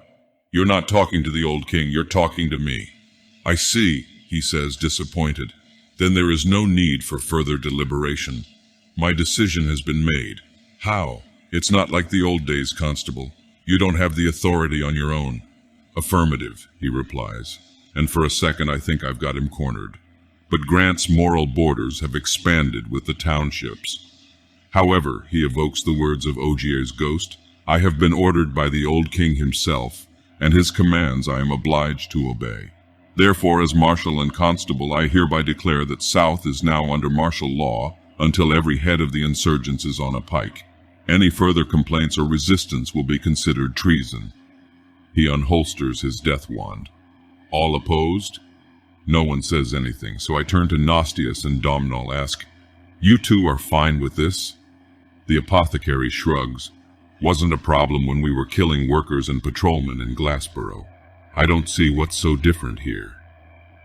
You're not talking to the old king, you're talking to me. I see, he says, disappointed. Then there is no need for further deliberation. My decision has been made. How? It's not like the old days, Constable. You don't have the authority on your own. Affirmative, he replies, and for a second I think I've got him cornered. But Grant's moral borders have expanded with the townships. However, he evokes the words of Ogier's ghost, I have been ordered by the old king himself, and his commands I am obliged to obey. Therefore, as marshal and constable, I hereby declare that South is now under martial law until every head of the insurgents is on a pike. Any further complaints or resistance will be considered treason. He unholsters his death wand. All opposed? No one says anything, so I turn to Nostius and Domhnall, ask, You two are fine with this? The apothecary shrugs. Wasn't a problem when we were killing workers and patrolmen in Glassboro. I don't see what's so different here.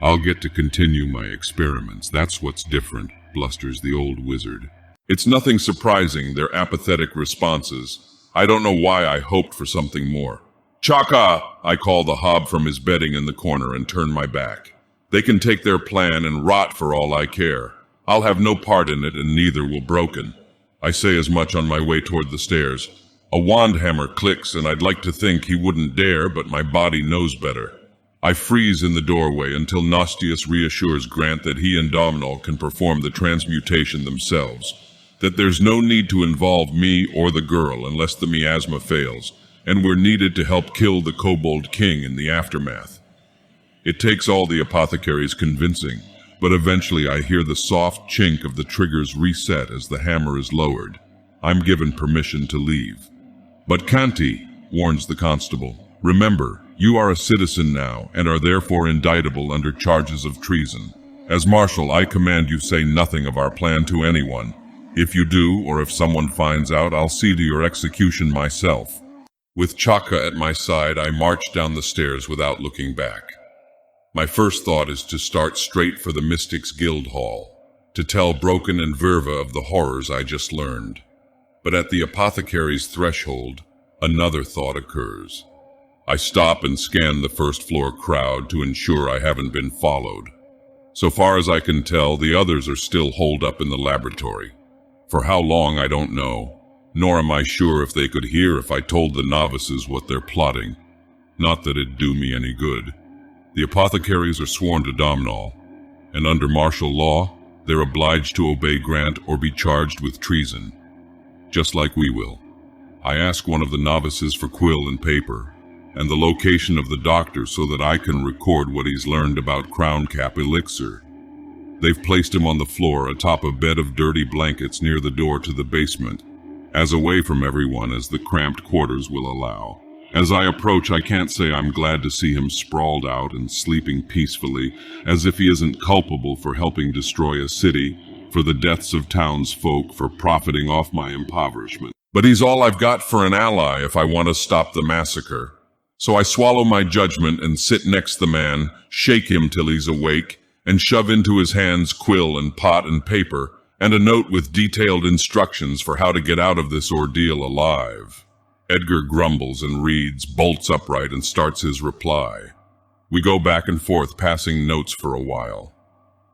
I'll get to continue my experiments. That's what's different, blusters the old wizard. It's nothing surprising, their apathetic responses. I don't know why I hoped for something more. Chaka! I call the hob from his bedding in the corner and turn my back. They can take their plan and rot for all I care. I'll have no part in it, and neither will Broken. I say as much on my way toward the stairs. A wand hammer clicks, and I'd like to think he wouldn't dare, but my body knows better. I freeze in the doorway until Nostius reassures Grant that he and Domhnall can perform the transmutation themselves, that there's no need to involve me or the girl unless the miasma fails, and we're needed to help kill the Kobold King in the aftermath. It takes all the apothecaries convincing, but eventually I hear the soft chink of the triggers reset as the hammer is lowered. I'm given permission to leave. But Canty, warns the constable, remember, you are a citizen now and are therefore indictable under charges of treason. As Marshal, I command you say nothing of our plan to anyone. If you do, or if someone finds out, I'll see to your execution myself. With Chaka at my side, I march down the stairs without looking back. My first thought is to start straight for the Mystics Guild Hall, to tell Broken and Verva of the horrors I just learned. But at the apothecary's threshold, another thought occurs. I stop and scan the first-floor crowd to ensure I haven't been followed. So far as I can tell, the others are still holed up in the laboratory. For how long, I don't know, nor am I sure if they could hear if I told the novices what they're plotting. Not that it'd do me any good. The apothecaries are sworn to Domhnall, and under martial law, they're obliged to obey Grant or be charged with treason. Just like we will. I ask one of the novices for quill and paper, and the location of the doctor so that I can record what he's learned about Crown Cap elixir. They've placed him on the floor atop a bed of dirty blankets near the door to the basement, as away from everyone as the cramped quarters will allow. As I approach, I can't say I'm glad to see him sprawled out and sleeping peacefully, as if he isn't culpable for helping destroy a city, for the deaths of townsfolk, for profiting off my impoverishment. But he's all I've got for an ally if I want to stop the massacre. So I swallow my judgment and sit next the man, shake him till he's awake, and shove into his hands quill and pot and paper, and a note with detailed instructions for how to get out of this ordeal alive. Edgar grumbles and reads, bolts upright, and starts his reply. We go back and forth, passing notes for a while.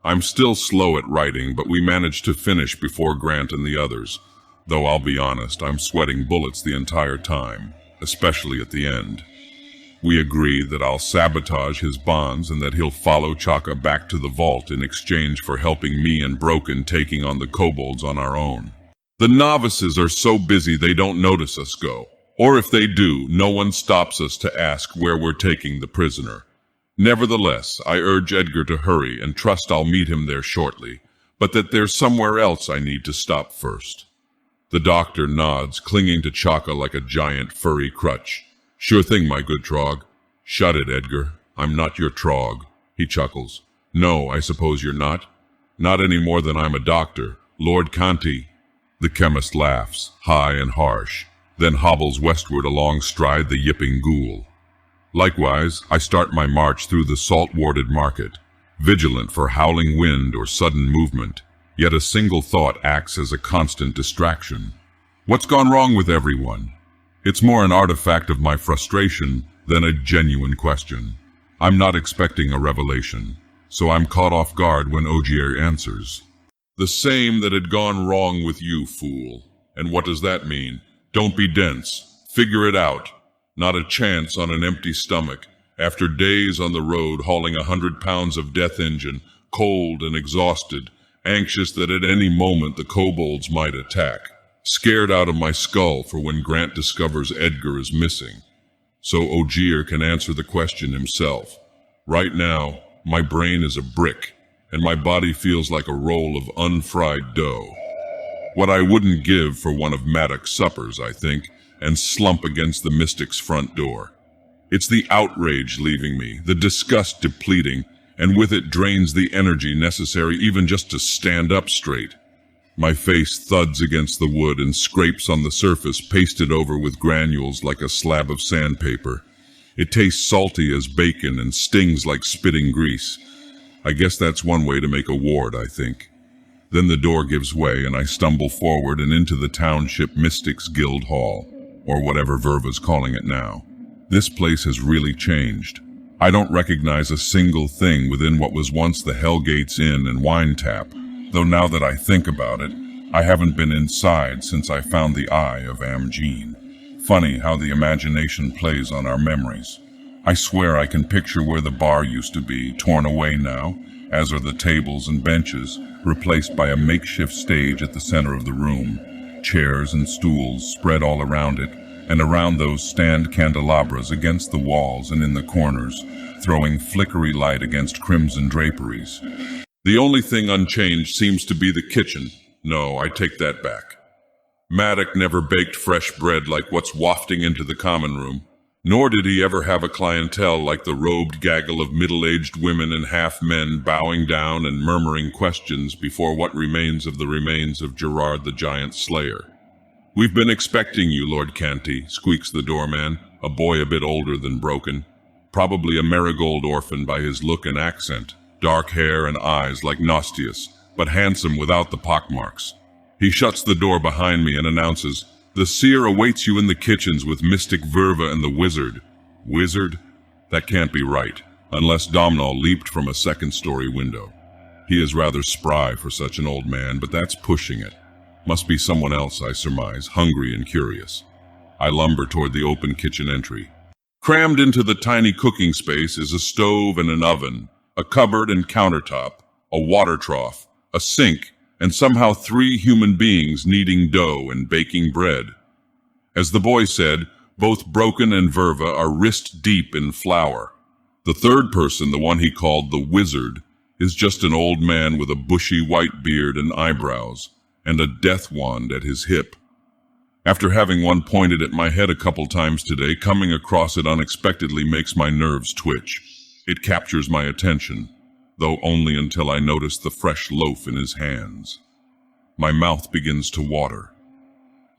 I'm still slow at writing, but we manage to finish before Grant and the others, though I'll be honest, I'm sweating bullets the entire time, especially at the end. We agree that I'll sabotage his bonds and that he'll follow Chaka back to the vault in exchange for helping me and Broken taking on the Kobolds on our own. The novices are so busy they don't notice us go. Or if they do, no one stops us to ask where we're taking the prisoner. Nevertheless, I urge Edgar to hurry and trust I'll meet him there shortly, but that there's somewhere else I need to stop first. The doctor nods, clinging to Chaka like a giant furry crutch. Sure thing, my good Trog. Shut it, Edgar. I'm not your Trog. He chuckles. No, I suppose you're not. Not any more than I'm a doctor. Lord Canty. The chemist laughs, high and harsh, then hobbles westward along stride the yipping ghoul. Likewise, I start my march through the salt-warded market, vigilant for howling wind or sudden movement, yet a single thought acts as a constant distraction. What's gone wrong with everyone? It's more an artifact of my frustration than a genuine question. I'm not expecting a revelation, so I'm caught off guard when Ogier answers. The same that had gone wrong with you, fool. And what does that mean? Don't be dense. Figure it out. Not a chance on an empty stomach, after days on the road hauling 100 pounds of death engine, cold and exhausted, anxious that at any moment the kobolds might attack, scared out of my skull for when Grant discovers Edgar is missing. So Ogier can answer the question himself. Right now, my brain is a brick, and my body feels like a roll of unfried dough. What I wouldn't give for one of Maddox's suppers, I think, and slump against the Mystic's front door. It's the outrage leaving me, the disgust depleting, and with it drains the energy necessary even just to stand up straight. My face thuds against the wood and scrapes on the surface, pasted over with granules like a slab of sandpaper. It tastes salty as bacon and stings like spitting grease. I guess that's one way to make a ward, I think. Then the door gives way and I stumble forward and into the Township Mystics Guild Hall, or whatever Verva's calling it now. This place has really changed. I don't recognize a single thing within what was once the Hellgates Inn and Wine Tap, though now that I think about it, I haven't been inside since I found the eye of Amgene. Funny how the imagination plays on our memories. I swear I can picture where the bar used to be, torn away now, as are the tables and benches, replaced by a makeshift stage at the center of the room. Chairs and stools spread all around it, and around those stand candelabras against the walls and in the corners, throwing flickery light against crimson draperies. The only thing unchanged seems to be the kitchen. No, I take that back. Maddock never baked fresh bread like what's wafting into the common room, nor did he ever have a clientele like the robed gaggle of middle-aged women and half-men bowing down and murmuring questions before what remains of the remains of Gerard the Giant Slayer. "We've been expecting you, Lord Canty," squeaks the doorman, a boy a bit older than Broken, probably a marigold orphan by his look and accent, dark hair and eyes like Nostius, but handsome without the pockmarks. He shuts the door behind me and announces, "The seer awaits you in the kitchens with Mystic Verva and the wizard." Wizard? That can't be right, unless Domhnall leaped from a second-story window. He is rather spry for such an old man, but that's pushing it. Must be someone else, I surmise, hungry and curious. I lumber toward the open kitchen entry. Crammed into the tiny cooking space is a stove and an oven, a cupboard and countertop, a water trough, a sink, and somehow 3 human beings kneading dough and baking bread. As the boy said, both Broken and Verva are wrist-deep in flour. The third person, the one he called the wizard, is just an old man with a bushy white beard and eyebrows, and a death wand at his hip. After having one pointed at my head a couple times today, coming across it unexpectedly makes my nerves twitch. It captures my attention, though only until I notice the fresh loaf in his hands. My mouth begins to water.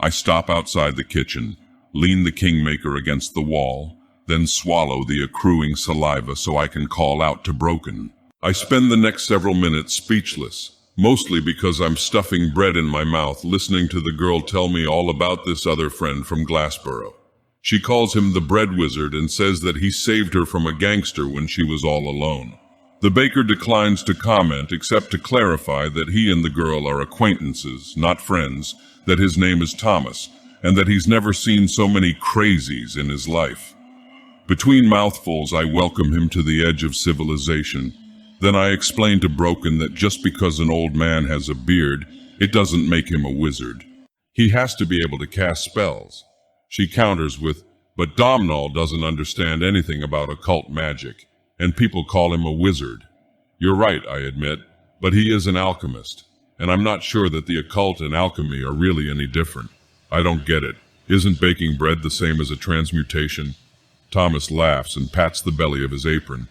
I stop outside the kitchen, lean the Kingmaker against the wall, then swallow the accruing saliva so I can call out to Broken. I spend the next several minutes speechless, mostly because I'm stuffing bread in my mouth listening to the girl tell me all about this other friend from Glassboro. She calls him the Bread Wizard and says that he saved her from a gangster when she was all alone. The baker declines to comment except to clarify that he and the girl are acquaintances, not friends, that his name is Thomas, and that he's never seen so many crazies in his life. Between mouthfuls, I welcome him to the edge of civilization. Then I explain to Broken that just because an old man has a beard, it doesn't make him a wizard. He has to be able to cast spells. She counters with, "But Domhnall doesn't understand anything about occult magic, and people call him a wizard." "You're right," I admit, "but he is an alchemist, and I'm not sure that the occult and alchemy are really any different." "I don't get it. Isn't baking bread the same as a transmutation?" Thomas laughs and pats the belly of his apron.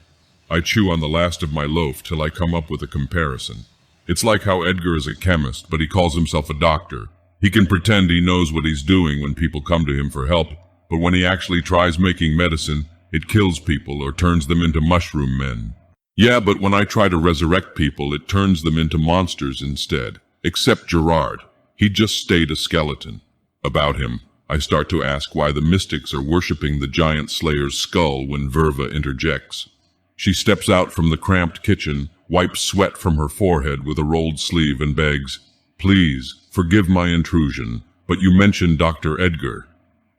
I chew on the last of my loaf till I come up with a comparison. It's like how Edgar is a chemist, but he calls himself a doctor. He can pretend he knows what he's doing when people come to him for help, but when he actually tries making medicine, it kills people or turns them into mushroom men. Yeah, but when I try to resurrect people, it turns them into monsters instead. Except Gerard. He just stayed a skeleton. About him, I start to ask why the mystics are worshipping the giant slayer's skull when Verva interjects. She steps out from the cramped kitchen, wipes sweat from her forehead with a rolled sleeve and begs, "Please, forgive my intrusion, but you mentioned Dr. Edgar.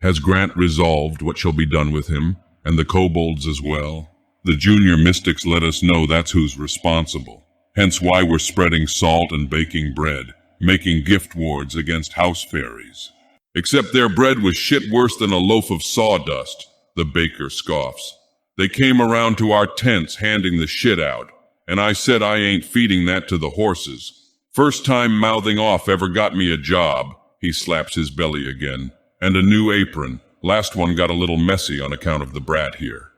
Has Grant resolved what shall be done with him, and the kobolds as well? The junior mystics let us know that's who's responsible. Hence why we're spreading salt and baking bread, making gift wards against house fairies." "Except their bread was shit worse than a loaf of sawdust," the baker scoffs. "They came around to our tents handing the shit out, and I said I ain't feeding that to the horses. First time mouthing off ever got me a job," he slaps his belly again, "and a new apron. Last one got a little messy on account of the brat here."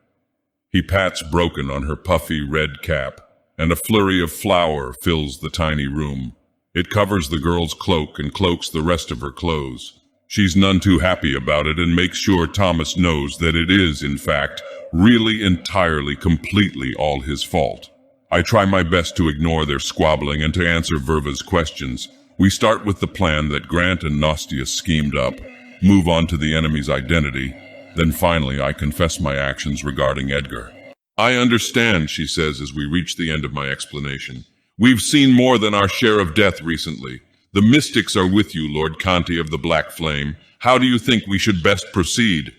He pats Broken on her puffy red cap, and a flurry of flour fills the tiny room. It covers the girl's cloak and cloaks the rest of her clothes. She's none too happy about it and makes sure Thomas knows that it is, in fact, really entirely, completely all his fault. I try my best to ignore their squabbling and to answer Verva's questions. We start with the plan that Grant and Nostius schemed up, move on to the enemy's identity, then finally I confess my actions regarding Edgar. I understand, she says as we reach the end of my explanation. We've seen more than our share of death recently. The mystics are with you, Lord Conti of the Black Flame. How do you think we should best proceed?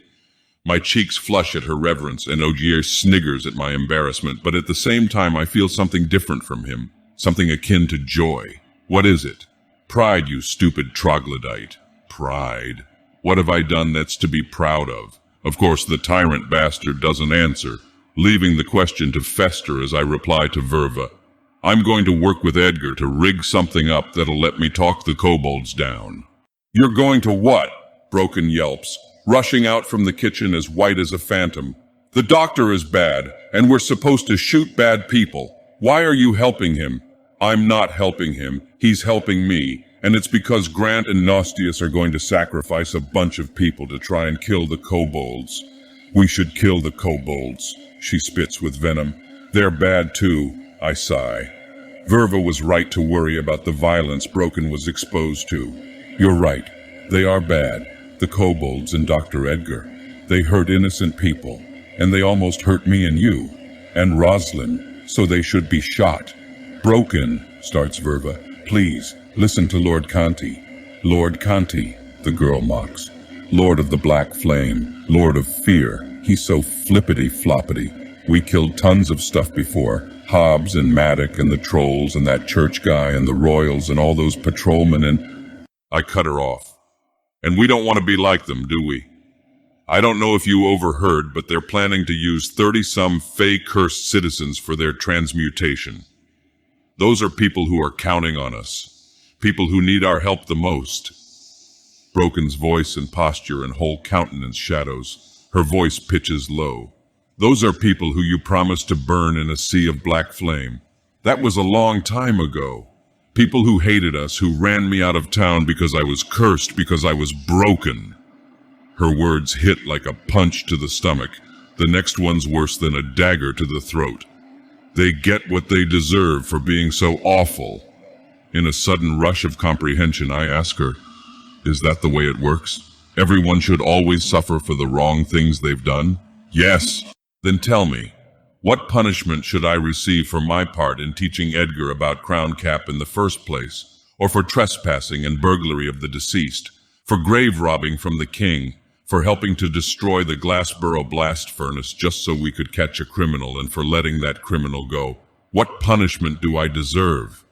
My cheeks flush at her reverence, and Ogier sniggers at my embarrassment, but at the same time I feel something different from him, something akin to joy. What is it? Pride, you stupid troglodyte. Pride. What have I done that's to be proud of? Of course, the tyrant bastard doesn't answer, leaving the question to fester as I reply to Verva. I'm going to work with Edgar to rig something up that'll let me talk the kobolds down. You're going to what? Broken yelps, rushing out from the kitchen as white as a phantom. The doctor is bad, and we're supposed to shoot bad people. Why are you helping him? I'm not helping him. He's helping me, and it's because Grant and Nostius are going to sacrifice a bunch of people to try and kill the kobolds. We should kill the kobolds, she spits with venom. They're bad too, I sigh. Verva was right to worry about the violence Broken was exposed to. You're right. They are bad. The kobolds and Dr. Edgar. They hurt innocent people, and they almost hurt me and you, and Roslyn, so they should be shot. Broken, starts Verva. Please, listen to Lord Conti. Lord Conti, the girl mocks. Lord of the Black Flame, Lord of Fear. He's so flippity-floppity. We killed tons of stuff before. Hobbs and Maddock and the trolls and that church guy and the royals and all those patrolmen and... I cut her off. And we don't want to be like them, do we? I don't know if you overheard, but they're planning to use 30-some Fey-cursed citizens for their transmutation. Those are people who are counting on us. People who need our help the most. Broken's voice and posture and whole countenance shadows. Her voice pitches low. Those are people who you promised to burn in a sea of black flame. That was a long time ago. People who hated us, who ran me out of town because I was cursed, because I was broken. Her words hit like a punch to the stomach. The next one's worse than a dagger to the throat. They get what they deserve for being so awful. In a sudden rush of comprehension, I ask her, is that the way it works? Everyone should always suffer for the wrong things they've done? Yes. Then tell me, what punishment should I receive for my part in teaching Edgar about Crown Cap in the first place, or for trespassing and burglary of the deceased, for grave robbing from the king, for helping to destroy the Glassboro blast furnace just so we could catch a criminal and for letting that criminal go? What punishment do I deserve?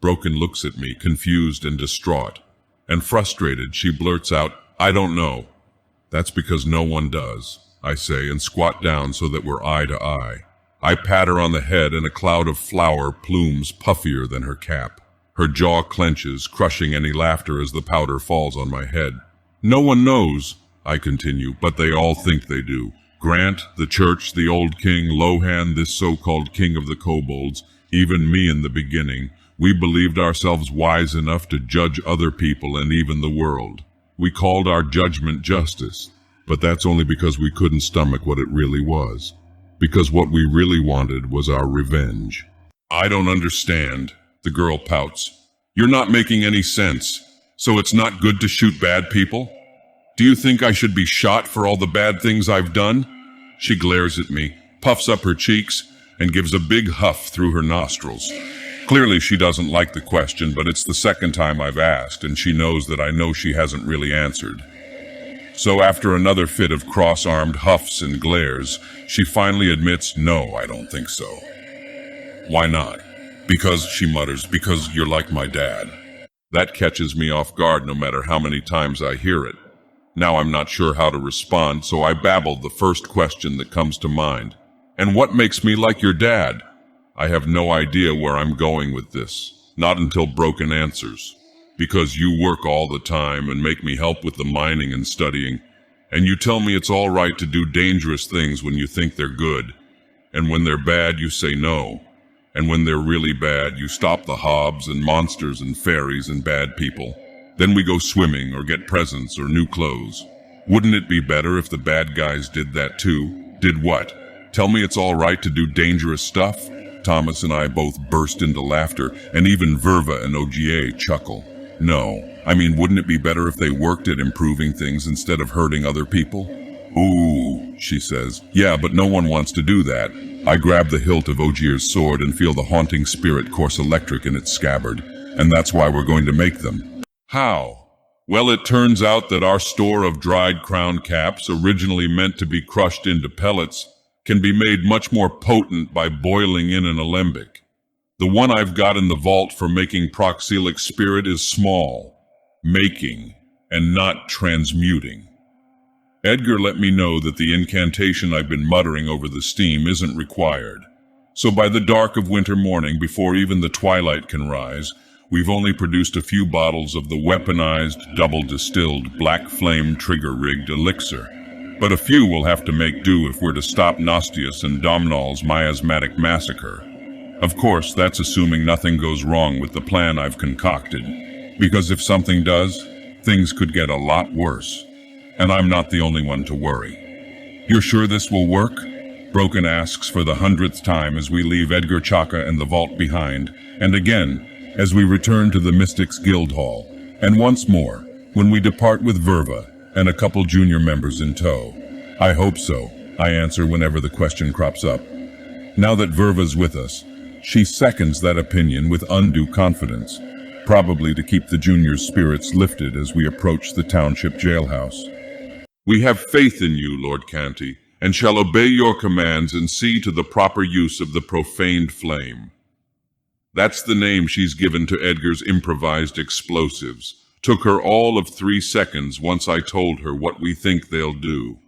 Broken looks at me, confused and distraught, and frustrated she blurts out, I don't know. That's because no one does, I say, and squat down so that we're eye to eye. I pat her on the head and a cloud of flour plumes puffier than her cap. Her jaw clenches, crushing any laughter as the powder falls on my head. No one knows, I continue, but they all think they do. Grant, the church, the old king, Lohan, this so-called king of the kobolds, even me in the beginning. We believed ourselves wise enough to judge other people and even the world. We called our judgment justice. But that's only because we couldn't stomach what it really was. Because what we really wanted was our revenge. I don't understand, the girl pouts. You're not making any sense. So it's not good to shoot bad people? Do you think I should be shot for all the bad things I've done? She glares at me, puffs up her cheeks, and gives a big huff through her nostrils. Clearly she doesn't like the question, but it's the second time I've asked, and she knows that I know she hasn't really answered. So after another fit of cross-armed huffs and glares, she finally admits, no, I don't think so. Why not? Because, she mutters, because you're like my dad. That catches me off guard no matter how many times I hear it. Now I'm not sure how to respond, so I babble the first question that comes to mind. And what makes me like your dad? I have no idea where I'm going with this, not until Broken answers. Because you work all the time and make me help with the mining and studying, and you tell me it's all right to do dangerous things when you think they're good, and when they're bad you say no, and when they're really bad you stop the Hobbs and monsters and fairies and bad people. Then we go swimming or get presents or new clothes. Wouldn't it be better if the bad guys did that too? Did what? Tell me it's all right to do dangerous stuff? Thomas and I both burst into laughter, and even Verva and Ogier chuckle. No, I mean, wouldn't it be better if they worked at improving things instead of hurting other people? Ooh, she says. Yeah, but no one wants to do that. I grab the hilt of Ogier's sword and feel the haunting spirit course electric in its scabbard, and that's why we're going to make them. How? Well, it turns out that our store of dried crown caps, originally meant to be crushed into pellets, can be made much more potent by boiling in an alembic. The one I've got in the vault for making proxylic spirit is small, making, and not transmuting. Edgar let me know that the incantation I've been muttering over the steam isn't required. So by the dark of winter morning, before even the twilight can rise, we've only produced a few bottles of the weaponized, double-distilled, black flame trigger-rigged elixir. But a few will have to make do if we're to stop Nostius and Domnall's miasmatic massacre. Of course, that's assuming nothing goes wrong with the plan I've concocted, because if something does, things could get a lot worse. And I'm not the only one to worry. You're sure this will work? Broken asks for the 100th time as we leave Edgar Chaka and the vault behind, and again, as we return to the Mystics Guild Hall, and once more, when we depart with Verva and a couple junior members in tow. I hope so, I answer whenever the question crops up. Now that Verva's with us, she seconds that opinion with undue confidence, probably to keep the juniors' spirits lifted as we approach the township jailhouse. We have faith in you, Lord Canty, and shall obey your commands and see to the proper use of the profaned flame. That's the name she's given to Edgar's improvised explosives. Took her all of 3 seconds once I told her what we think they'll do.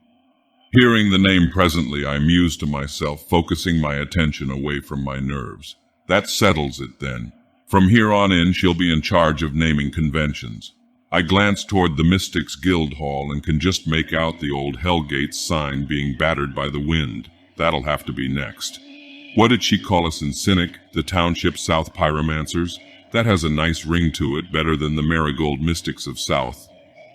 Hearing the name presently, I muse to myself, focusing my attention away from my nerves. That settles it then. From here on in, she'll be in charge of naming conventions. I glance toward the Mystics Guild Hall and can just make out the old Hellgate sign being battered by the wind. That'll have to be next. What did she call us in Cynic, the township South Pyromancers? That has a nice ring to it, better than the Marigold Mystics of South.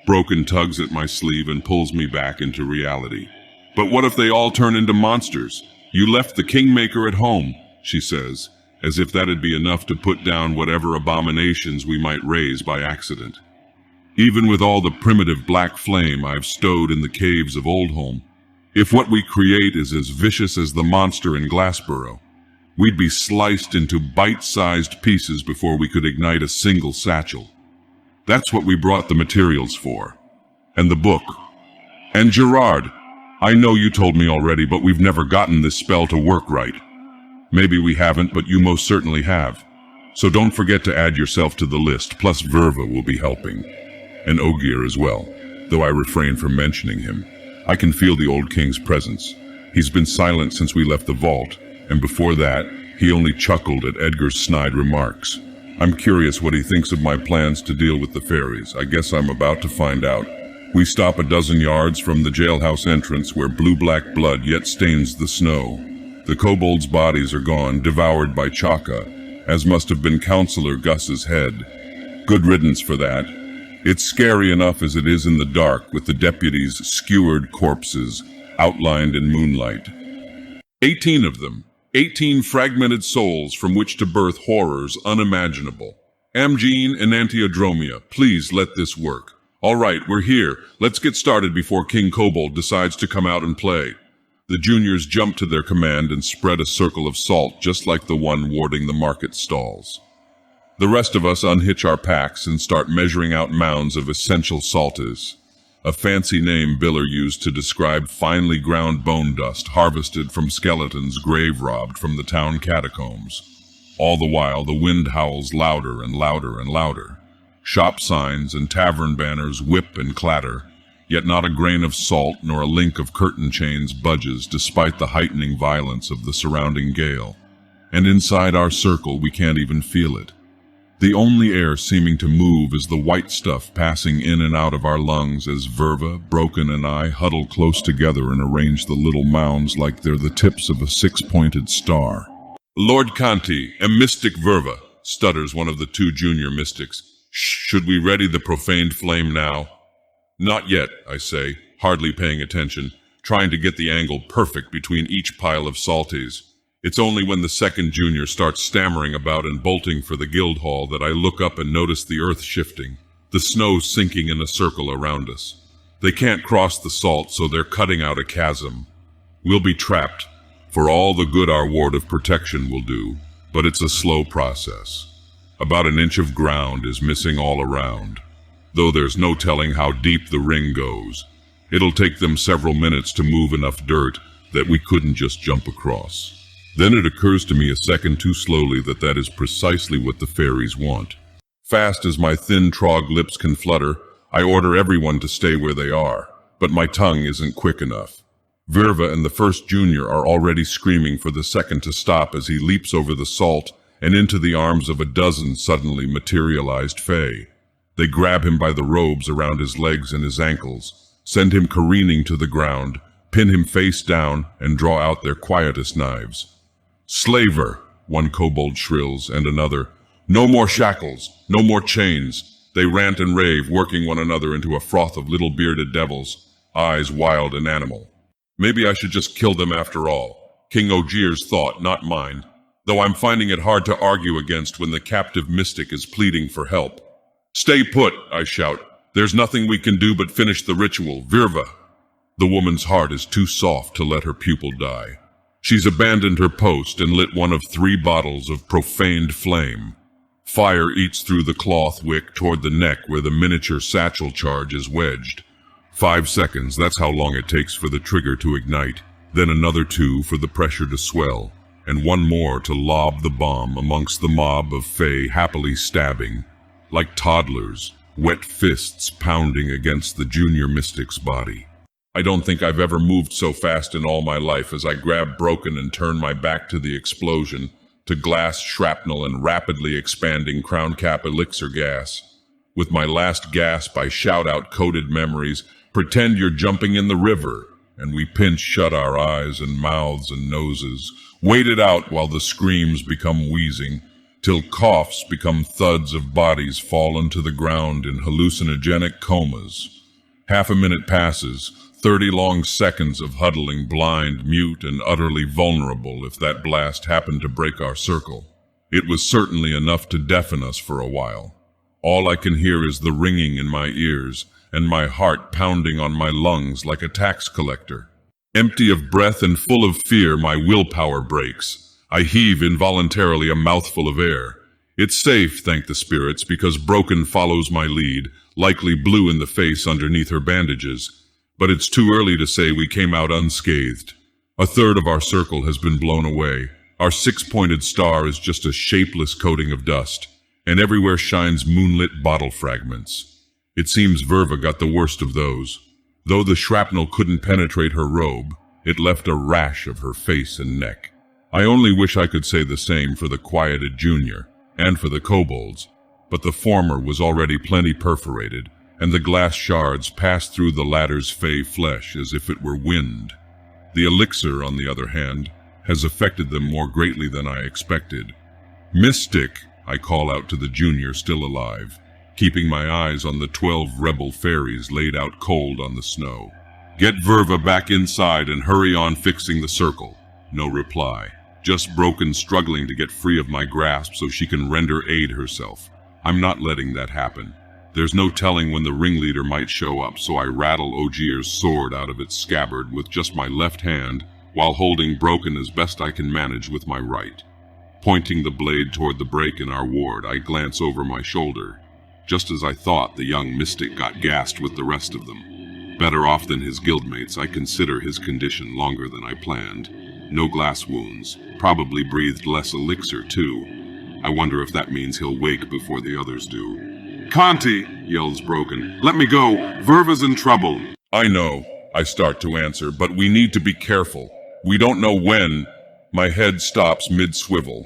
Broken tugs at my sleeve and pulls me back into reality. But what if they all turn into monsters? You left the Kingmaker at home, she says, as if that'd be enough to put down whatever abominations we might raise by accident. Even with all the primitive black flame I've stowed in the caves of Oldholm, if what we create is as vicious as the monster in Glassboro, we'd be sliced into bite-sized pieces before we could ignite a single satchel. That's what we brought the materials for. And the book. And Gerard, I know you told me already, but we've never gotten this spell to work right. Maybe we haven't, but you most certainly have. So don't forget to add yourself to the list, plus Verva will be helping. And Ogier as well, though I refrain from mentioning him. I can feel the old king's presence. He's been silent since we left the vault, and before that, he only chuckled at Edgar's snide remarks. I'm curious what he thinks of my plans to deal with the fairies. I guess I'm about to find out. We stop a dozen yards from the jailhouse entrance where blue-black blood yet stains the snow. The kobolds' bodies are gone, devoured by Chaka, as must have been Counselor Gus's head. Good riddance for that. It's scary enough as it is in the dark, with the deputies' skewered corpses outlined in moonlight. 18 of them. 18 fragmented souls from which to birth horrors unimaginable. Amgene and Antiodromia, please let this work. All right, we're here. Let's get started before King Kobold decides to come out and play. The juniors jump to their command and spread a circle of salt just like the one warding the market stalls. The rest of us unhitch our packs and start measuring out mounds of essential saltas, a fancy name Biller used to describe finely ground bone dust harvested from skeletons grave-robbed from the town catacombs. All the while, the wind howls louder and louder and louder. Shop signs and tavern banners whip and clatter, yet not a grain of salt nor a link of curtain chains budges despite the heightening violence of the surrounding gale. And inside our circle, we can't even feel it. The only air seeming to move is the white stuff passing in and out of our lungs as Verva, Broken, and I huddle close together and arrange the little mounds like they're the tips of a six-pointed star. Lord Canty, and Mystic Verva, stutters one of the 2 junior mystics. Should we ready the profaned flame now? Not yet, I say, hardly paying attention, trying to get the angle perfect between each pile of salties. It's only when the second junior starts stammering about and bolting for the guild hall that I look up and notice the earth shifting, the snow sinking in a circle around us. They can't cross the salt, so they're cutting out a chasm. We'll be trapped, for all the good our ward of protection will do, but it's a slow process. About an inch of ground is missing all around, though there's no telling how deep the ring goes. It'll take them several minutes to move enough dirt that we couldn't just jump across. Then it occurs to me a second too slowly that is precisely what the fairies want. Fast as my thin trog lips can flutter, I order everyone to stay where they are, but my tongue isn't quick enough. Verva and the first junior are already screaming for the second to stop as he leaps over the salt and into the arms of a dozen suddenly materialized fae. They grab him by the robes around his legs and his ankles, send him careening to the ground, pin him face down, and draw out their quietest knives. "Slaver," one kobold shrills, and another. "No more shackles, no more chains." They rant and rave, working one another into a froth of little bearded devils, eyes wild and animal. Maybe I should just kill them after all. King Ogier's thought, not mine, though I'm finding it hard to argue against when the captive mystic is pleading for help. "Stay put," I shout. "There's nothing we can do but finish the ritual, Verva." The woman's heart is too soft to let her pupil die. She's abandoned her post and lit one of 3 bottles of profaned flame. Fire eats through the cloth wick toward the neck where the miniature satchel charge is wedged. 5 seconds, that's how long it takes for the trigger to ignite, then another 2 for the pressure to swell, and 1 more to lob the bomb amongst the mob of fae happily stabbing, like toddlers, wet fists pounding against the junior mystic's body. I don't think I've ever moved so fast in all my life as I grab Broken and turn my back to the explosion, to glass shrapnel and rapidly expanding crown cap elixir gas. With my last gasp, I shout out coded memories, "Pretend you're jumping in the river," and we pinch shut our eyes and mouths and noses, wait it out while the screams become wheezing, till coughs become thuds of bodies fallen to the ground in hallucinogenic comas. Half a minute passes, 30 long seconds of huddling blind, mute, and utterly vulnerable if that blast happened to break our circle. It was certainly enough to deafen us for a while. All I can hear is the ringing in my ears, and my heart pounding on my lungs like a tax collector. Empty of breath and full of fear, my willpower breaks. I heave involuntarily a mouthful of air. It's safe, thank the spirits, because Broken follows my lead, likely blue in the face underneath her bandages. But it's too early to say we came out unscathed. A third of our circle has been blown away. Our 6-pointed star is just a shapeless coating of dust, and everywhere shines moonlit bottle fragments. It seems Verva got the worst of those. Though the shrapnel couldn't penetrate her robe, it left a rash of her face and neck. I only wish I could say the same for the quieted junior, and for the kobolds, but the former was already plenty perforated, and the glass shards passed through the latter's fey flesh as if it were wind. The elixir, on the other hand, has affected them more greatly than I expected. "Mystic," I call out to the junior still alive, keeping my eyes on the 12 rebel fairies laid out cold on the snow. "Get Verva back inside and hurry on fixing the circle." No reply. Just Broken struggling to get free of my grasp so she can render aid herself. I'm not letting that happen. There's no telling when the ringleader might show up, so I rattle Ogier's sword out of its scabbard with just my left hand, while holding Broken as best I can manage with my right. Pointing the blade toward the break in our ward, I glance over my shoulder. Just as I thought, the young mystic got gassed with the rest of them. Better off than his guildmates, I consider his condition longer than I planned. No glass wounds, probably breathed less elixir too. I wonder if that means he'll wake before the others do. "Conti," yells Broken, "let me go. Verva's in trouble." "I know," I start to answer, "but we need to be careful. We don't know when." My head stops mid-swivel.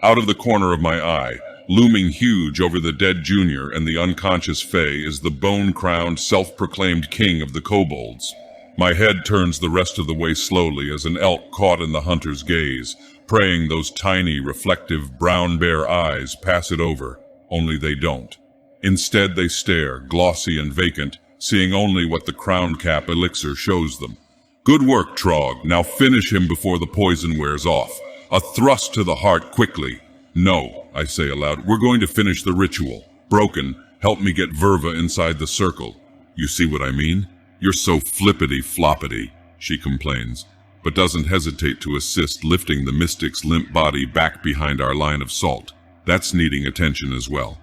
Out of the corner of my eye, looming huge over the dead junior and the unconscious fae, is the bone-crowned, self-proclaimed king of the kobolds. My head turns the rest of the way slowly as an elk caught in the hunter's gaze, praying those tiny, reflective, brown bear eyes pass it over, only they don't. Instead, they stare, glossy and vacant, seeing only what the crown cap elixir shows them. "Good work, Trog. Now finish him before the poison wears off." a thrust to the heart quickly. No, I say aloud, we're going to finish the ritual. Broken, help me get Verva inside the circle. You see what I mean? You're so flippity-floppity, she complains, but doesn't hesitate to assist lifting the mystic's limp body back behind our line of salt. That's needing attention as well.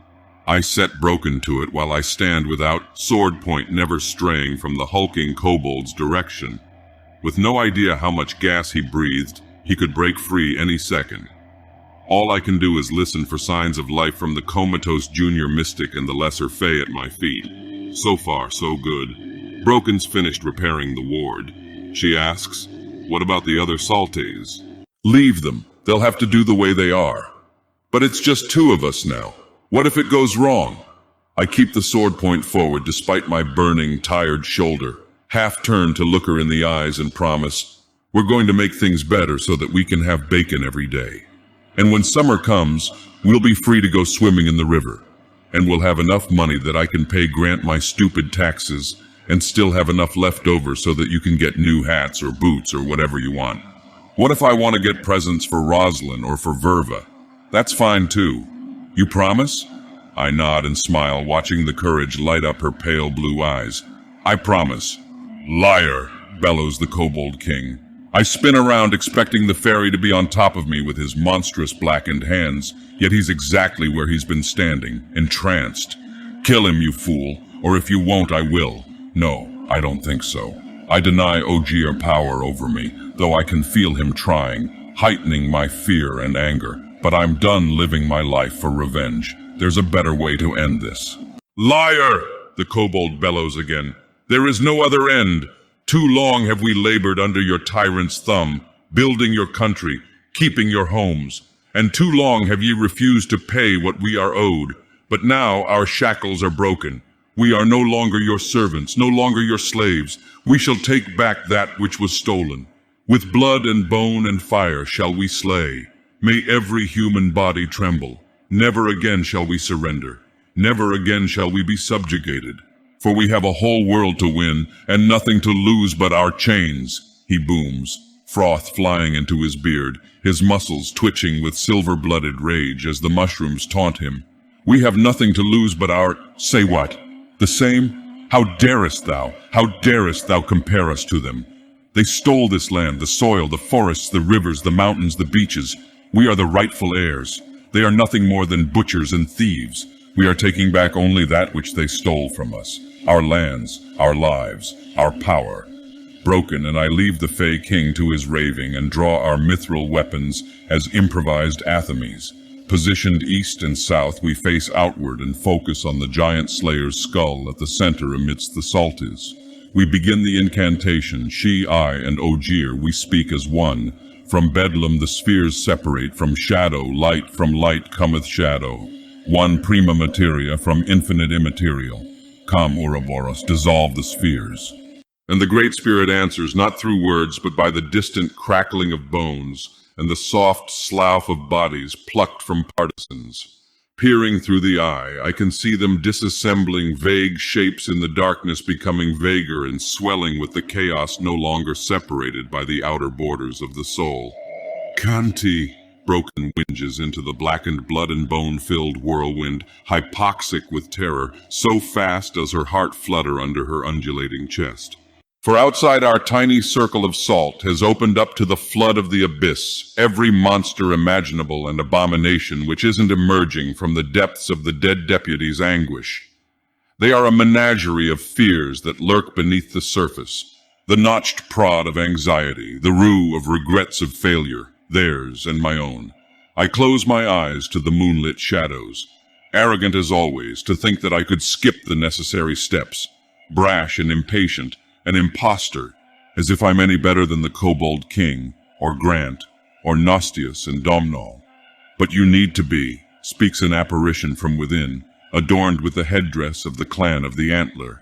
I set Broken to it while I stand without sword point never straying from the hulking kobold's direction. With no idea how much gas he breathed, he could break free any second. All I can do is listen for signs of life from the comatose junior mystic and the lesser fae at my feet. So far, so good. Broken's finished repairing the ward. She asks, what about the other saltes? Leave them. They'll have to do the way they are. But it's just two of us now. What if it goes wrong? I keep the sword point forward despite my burning, tired shoulder, half turned to look her in the eyes and promise, we're going to make things better so that we can have bacon every day. And when summer comes, we'll be free to go swimming in the river. And we'll have enough money that I can pay Grant my stupid taxes and still have enough left over so that you can get new hats or boots or whatever you want. What if I want to get presents for Rosalind or for Verva? That's fine too. You promise? I nod and smile, watching the courage light up her pale blue eyes. I promise. Liar, bellows the Kobold King. I spin around expecting the fairy to be on top of me with his monstrous blackened hands, yet he's exactly where he's been standing, entranced. Kill him, you fool, or if you won't, I will. No, I don't think so. I deny Ogier power over me, though I can feel him trying, heightening my fear and anger. But I'm done living my life for revenge. There's a better way to end this. Liar! The kobold bellows again. There is no other end. Too long have we labored under your tyrant's thumb, building your country, keeping your homes. And too long have ye refused to pay what we are owed. But now our shackles are broken. We are no longer your servants, no longer your slaves. We shall take back that which was stolen. With blood and bone and fire shall we slay. May every human body tremble. Never again shall we surrender. Never again shall we be subjugated. For we have a whole world to win, and nothing to lose but our chains, he booms, froth flying into his beard, his muscles twitching with silver-blooded rage as the mushrooms taunt him. We have nothing to lose but our— Say what? The same? How darest thou? How darest thou compare us to them? They stole this land, the soil, the forests, the rivers, the mountains, the beaches. We are the rightful heirs. They are nothing more than butchers and thieves. We are taking back only that which they stole from us. Our lands, our lives, our power. Broken, and I leave the Fey King to his raving and draw our mithril weapons as improvised athames. Positioned east and south, we face outward and focus on the giant slayer's skull at the center amidst the salties. We begin the incantation. She, I, and Ogier, we speak as one. From Bedlam the spheres separate, from light cometh shadow. One prima materia from infinite immaterial. Come, Ouroboros, dissolve the spheres. And the Great Spirit answers, not through words, but by the distant crackling of bones, and the soft slough of bodies plucked from partisans. Peering through the eye, I can see them disassembling, vague shapes in the darkness becoming vaguer and swelling with the chaos no longer separated by the outer borders of the soul. Kanti, Broken whinges into the blackened blood and bone-filled whirlwind, hypoxic with terror, so fast does her heart flutter under her undulating chest. For outside our tiny circle of salt has opened up to the flood of the abyss every monster imaginable and abomination which isn't emerging from the depths of the dead deputy's anguish. They are a menagerie of fears that lurk beneath the surface, the notched prod of anxiety, the rue of regrets of failure, theirs and my own. I close my eyes to the moonlit shadows, arrogant as always to think that I could skip the necessary steps, brash and impatient, an impostor, as if I'm any better than the Kobold King, or Grant, or Nostius and Domnall. But you need to be, speaks an apparition from within, adorned with the headdress of the clan of the Antler.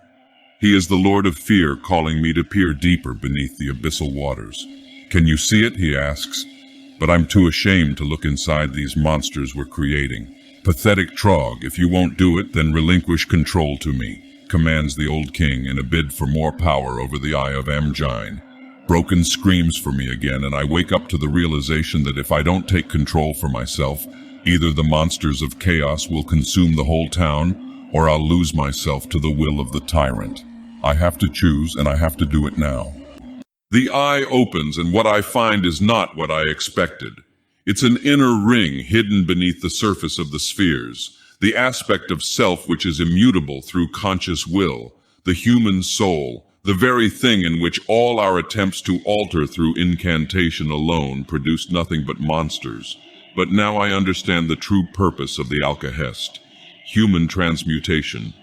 He is the Lord of Fear calling me to peer deeper beneath the abyssal waters. Can you see it, he asks, but I'm too ashamed to look inside these monsters we're creating. Pathetic Trog, if you won't do it, then relinquish control to me, commands the old king in a bid for more power over the Eye of Amgine. Broken screams for me again, and I wake up to the realization that if I don't take control for myself, either the monsters of chaos will consume the whole town, or I'll lose myself to the will of the tyrant. I have to choose, and I have to do it now. The eye opens, and what I find is not what I expected. It's an inner ring hidden beneath the surface of the spheres, the aspect of self which is immutable through conscious will, the human soul, the very thing in which all our attempts to alter through incantation alone produced nothing but monsters. But now I understand the true purpose of the Alkahest, human transmutation.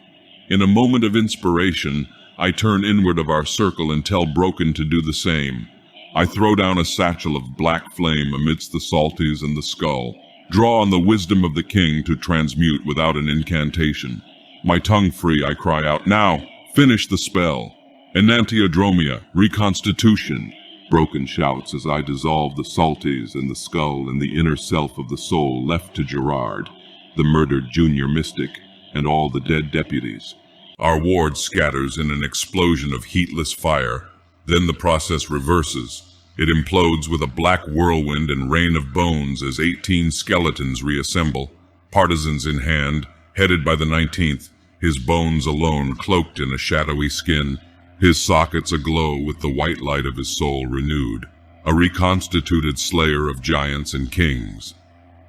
In a moment of inspiration, I turn inward of our circle and tell Broken to do the same. I throw down a satchel of black flame amidst the salties and the skull, draw on the wisdom of the king to transmute without an incantation. My tongue free, I cry out, "Now, finish the spell! Enantiodromia, reconstitution!" Broken shouts as I dissolve the salties and the skull and the inner self of the soul left to Gerard, the murdered junior mystic, and all the dead deputies. Our ward scatters in an explosion of heatless fire. Then the process reverses. It implodes with a black whirlwind and rain of bones as 18 skeletons reassemble, partisans in hand, headed by the 19th, his bones alone cloaked in a shadowy skin, his sockets aglow with the white light of his soul renewed, a reconstituted slayer of giants and kings.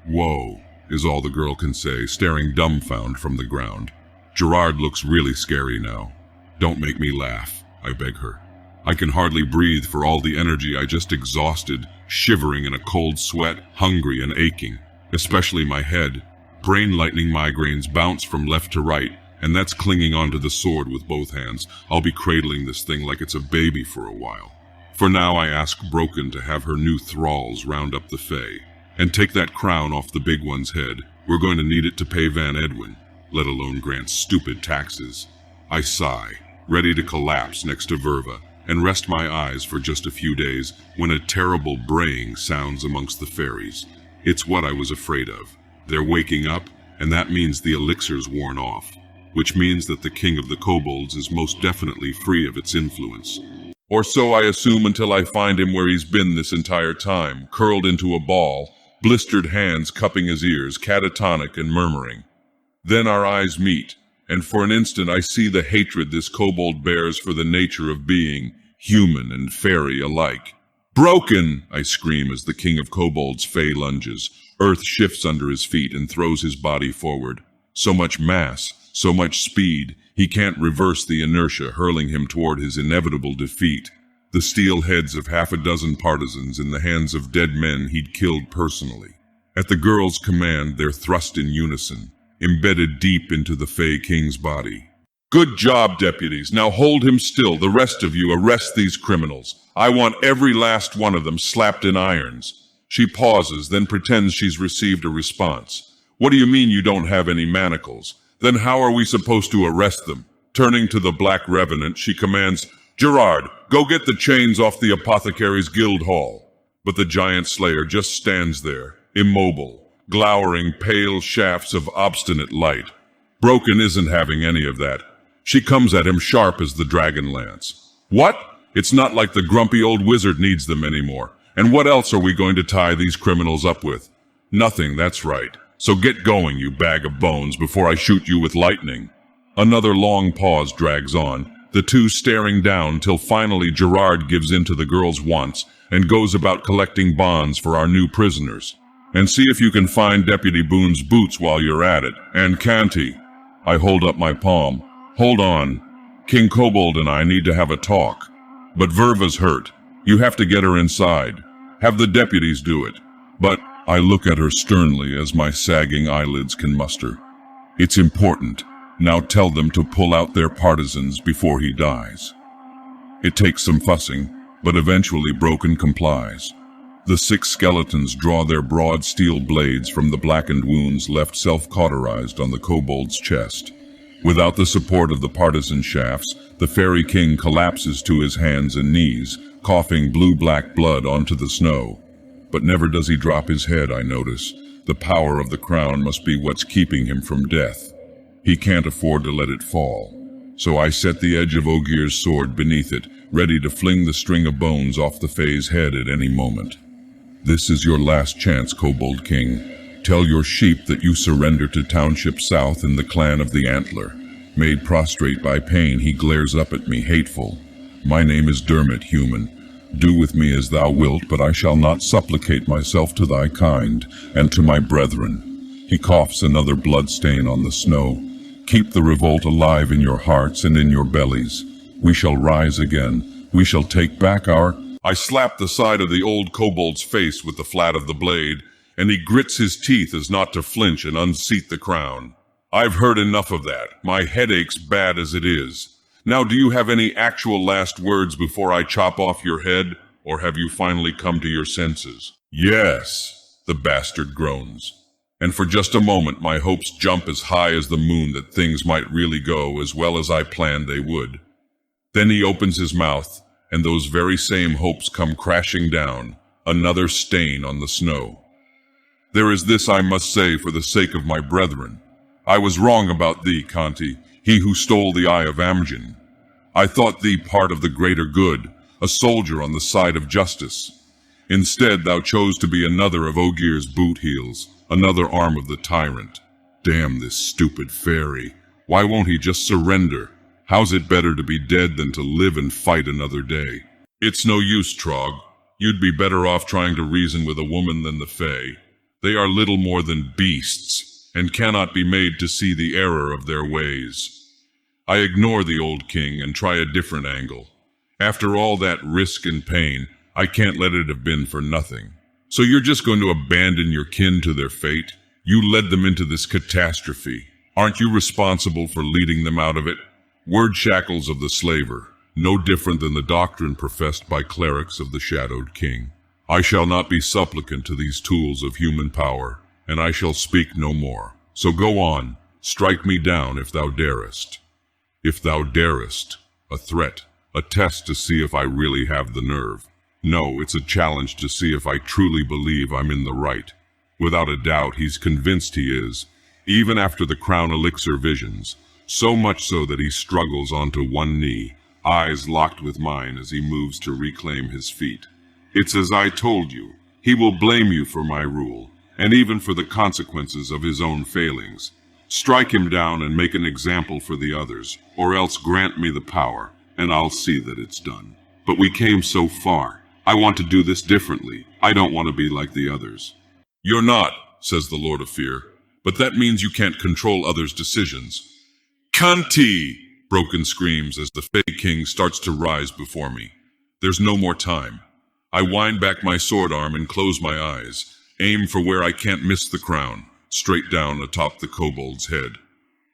"Whoa," is all the girl can say, staring dumbfounded from the ground. Gerard looks really scary now. "Don't make me laugh," I beg her. I can hardly breathe for all the energy I just exhausted, shivering in a cold sweat, hungry and aching, especially my head. Brain-lightning migraines bounce from left to right, and that's clinging onto the sword with both hands. I'll be cradling this thing like it's a baby for a while. For now I ask Broken to have her new thralls round up the Fae, and take that crown off the big one's head. We're going to need it to pay Van Edwin, let alone grant stupid taxes. I sigh, ready to collapse next to Verva, and rest my eyes for just a few days when a terrible braying sounds amongst the fairies. It's what I was afraid of. They're waking up, and that means the elixir's worn off, which means that the king of the Kobolds is most definitely free of its influence. Or so I assume until I find him where he's been this entire time, curled into a ball, blistered hands cupping his ears, catatonic and murmuring. Then our eyes meet, and for an instant I see the hatred this kobold bears for the nature of being, human and fairy alike. "Broken!" I scream as the king of kobolds Fae lunges. Earth shifts under his feet and throws his body forward. So much mass, so much speed, he can't reverse the inertia hurling him toward his inevitable defeat. The steel heads of half a dozen partisans in the hands of dead men he'd killed personally. At the girl's command, they're thrust in unison, embedded deep into the Fae King's body. "Good job, deputies. Now hold him still. The rest of you arrest these criminals. I want every last one of them slapped in irons." She pauses, then pretends she's received a response. "What do you mean you don't have any manacles? Then how are we supposed to arrest them?" Turning to the Black Revenant, she commands, "Gerard, go get the chains off the Apothecary's Guild Hall." But the giant slayer just stands there, immobile, glowering pale shafts of obstinate light. Broken isn't having any of that. She comes at him sharp as the dragon lance. "What? It's not like the grumpy old wizard needs them anymore. And what else are we going to tie these criminals up with?" "Nothing, that's right. So get going, you bag of bones, before I shoot you with lightning." Another long pause drags on, the two staring down till finally Gerard gives in to the girl's wants and goes about collecting bonds for our new prisoners. "And see if you can find Deputy Boone's boots while you're at it. And Canty." I hold up my palm. "Hold on. King Kobold and I need to have a talk. But Verva's hurt. You have to get her inside. Have the deputies do it." "But," I look at her sternly as my sagging eyelids can muster. "It's important. Now tell them to pull out their partisans before he dies." It takes some fussing, but eventually Broken complies. The 6 skeletons draw their broad steel blades from the blackened wounds left self-cauterized on the kobold's chest. Without the support of the partisan shafts, the Fairy King collapses to his hands and knees, coughing blue-black blood onto the snow. But never does he drop his head, I notice. The power of the crown must be what's keeping him from death. He can't afford to let it fall. So I set the edge of Ogier's sword beneath it, ready to fling the string of bones off the Fae's head at any moment. This is your last chance, Kobold King. Tell your sheep that you surrender to Township South in the clan of the Antler. Made prostrate by pain, he glares up at me, hateful. My name is Dermot, human. Do with me as thou wilt, but I shall not supplicate myself to thy kind, and to my brethren. He coughs another blood stain on the snow. Keep the revolt alive in your hearts and in your bellies. We shall rise again. We shall take back our... I slap the side of the old kobold's face with the flat of the blade, and he grits his teeth as not to flinch and unseat the crown. I've heard enough of that. My head aches bad as it is. Now, do you have any actual last words before I chop off your head, or have you finally come to your senses? Yes, the bastard groans. And for just a moment my hopes jump as high as the moon that things might really go as well as I planned they would. Then he opens his mouth, and those very same hopes come crashing down, another stain on the snow. There is this I must say for the sake of my brethren. I was wrong about thee, Conti, he who stole the eye of Amgen. I thought thee part of the greater good, a soldier on the side of justice. Instead, thou chose to be another of Ogier's boot heels, another arm of the tyrant. Damn this stupid fairy. Why won't he just surrender? How's it better to be dead than to live and fight another day? It's no use, Trog. You'd be better off trying to reason with a woman than the Fae. They are little more than beasts, and cannot be made to see the error of their ways. I ignore the old king and try a different angle. After all that risk and pain, I can't let it have been for nothing. So you're just going to abandon your kin to their fate? You led them into this catastrophe. Aren't you responsible for leading them out of it? Word shackles of the slaver, no different than the doctrine professed by clerics of the Shadowed King. I shall not be supplicant to these tools of human power, and I shall speak no more. So go on, strike me down if thou darest. If thou darest, a threat, a test to see if I really have the nerve. No, it's a challenge to see if I truly believe I'm in the right. Without a doubt, he's convinced he is, even after the crown elixir visions, so much so that he struggles onto one knee, eyes locked with mine as he moves to reclaim his feet. It's as I told you. He will blame you for my rule, and even for the consequences of his own failings. Strike him down and make an example for the others, or else grant me the power, and I'll see that it's done. But we came so far. I want to do this differently. I don't want to be like the others. You're not, says the Lord of Fear, but that means you can't control others' decisions. Kanti! Broken screams as the Fey King starts to rise before me. There's no more time. I wind back my sword arm and close my eyes, aim for where I can't miss the crown, straight down atop the kobold's head.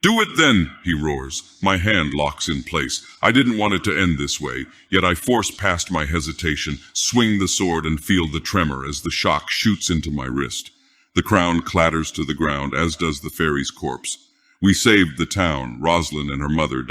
Do it then, he roars. My hand locks in place. I didn't want it to end this way, yet I force past my hesitation, swing the sword and feel the tremor as the shock shoots into my wrist. The crown clatters to the ground, as does the fairy's corpse. We saved the town, Rosalind and her mother,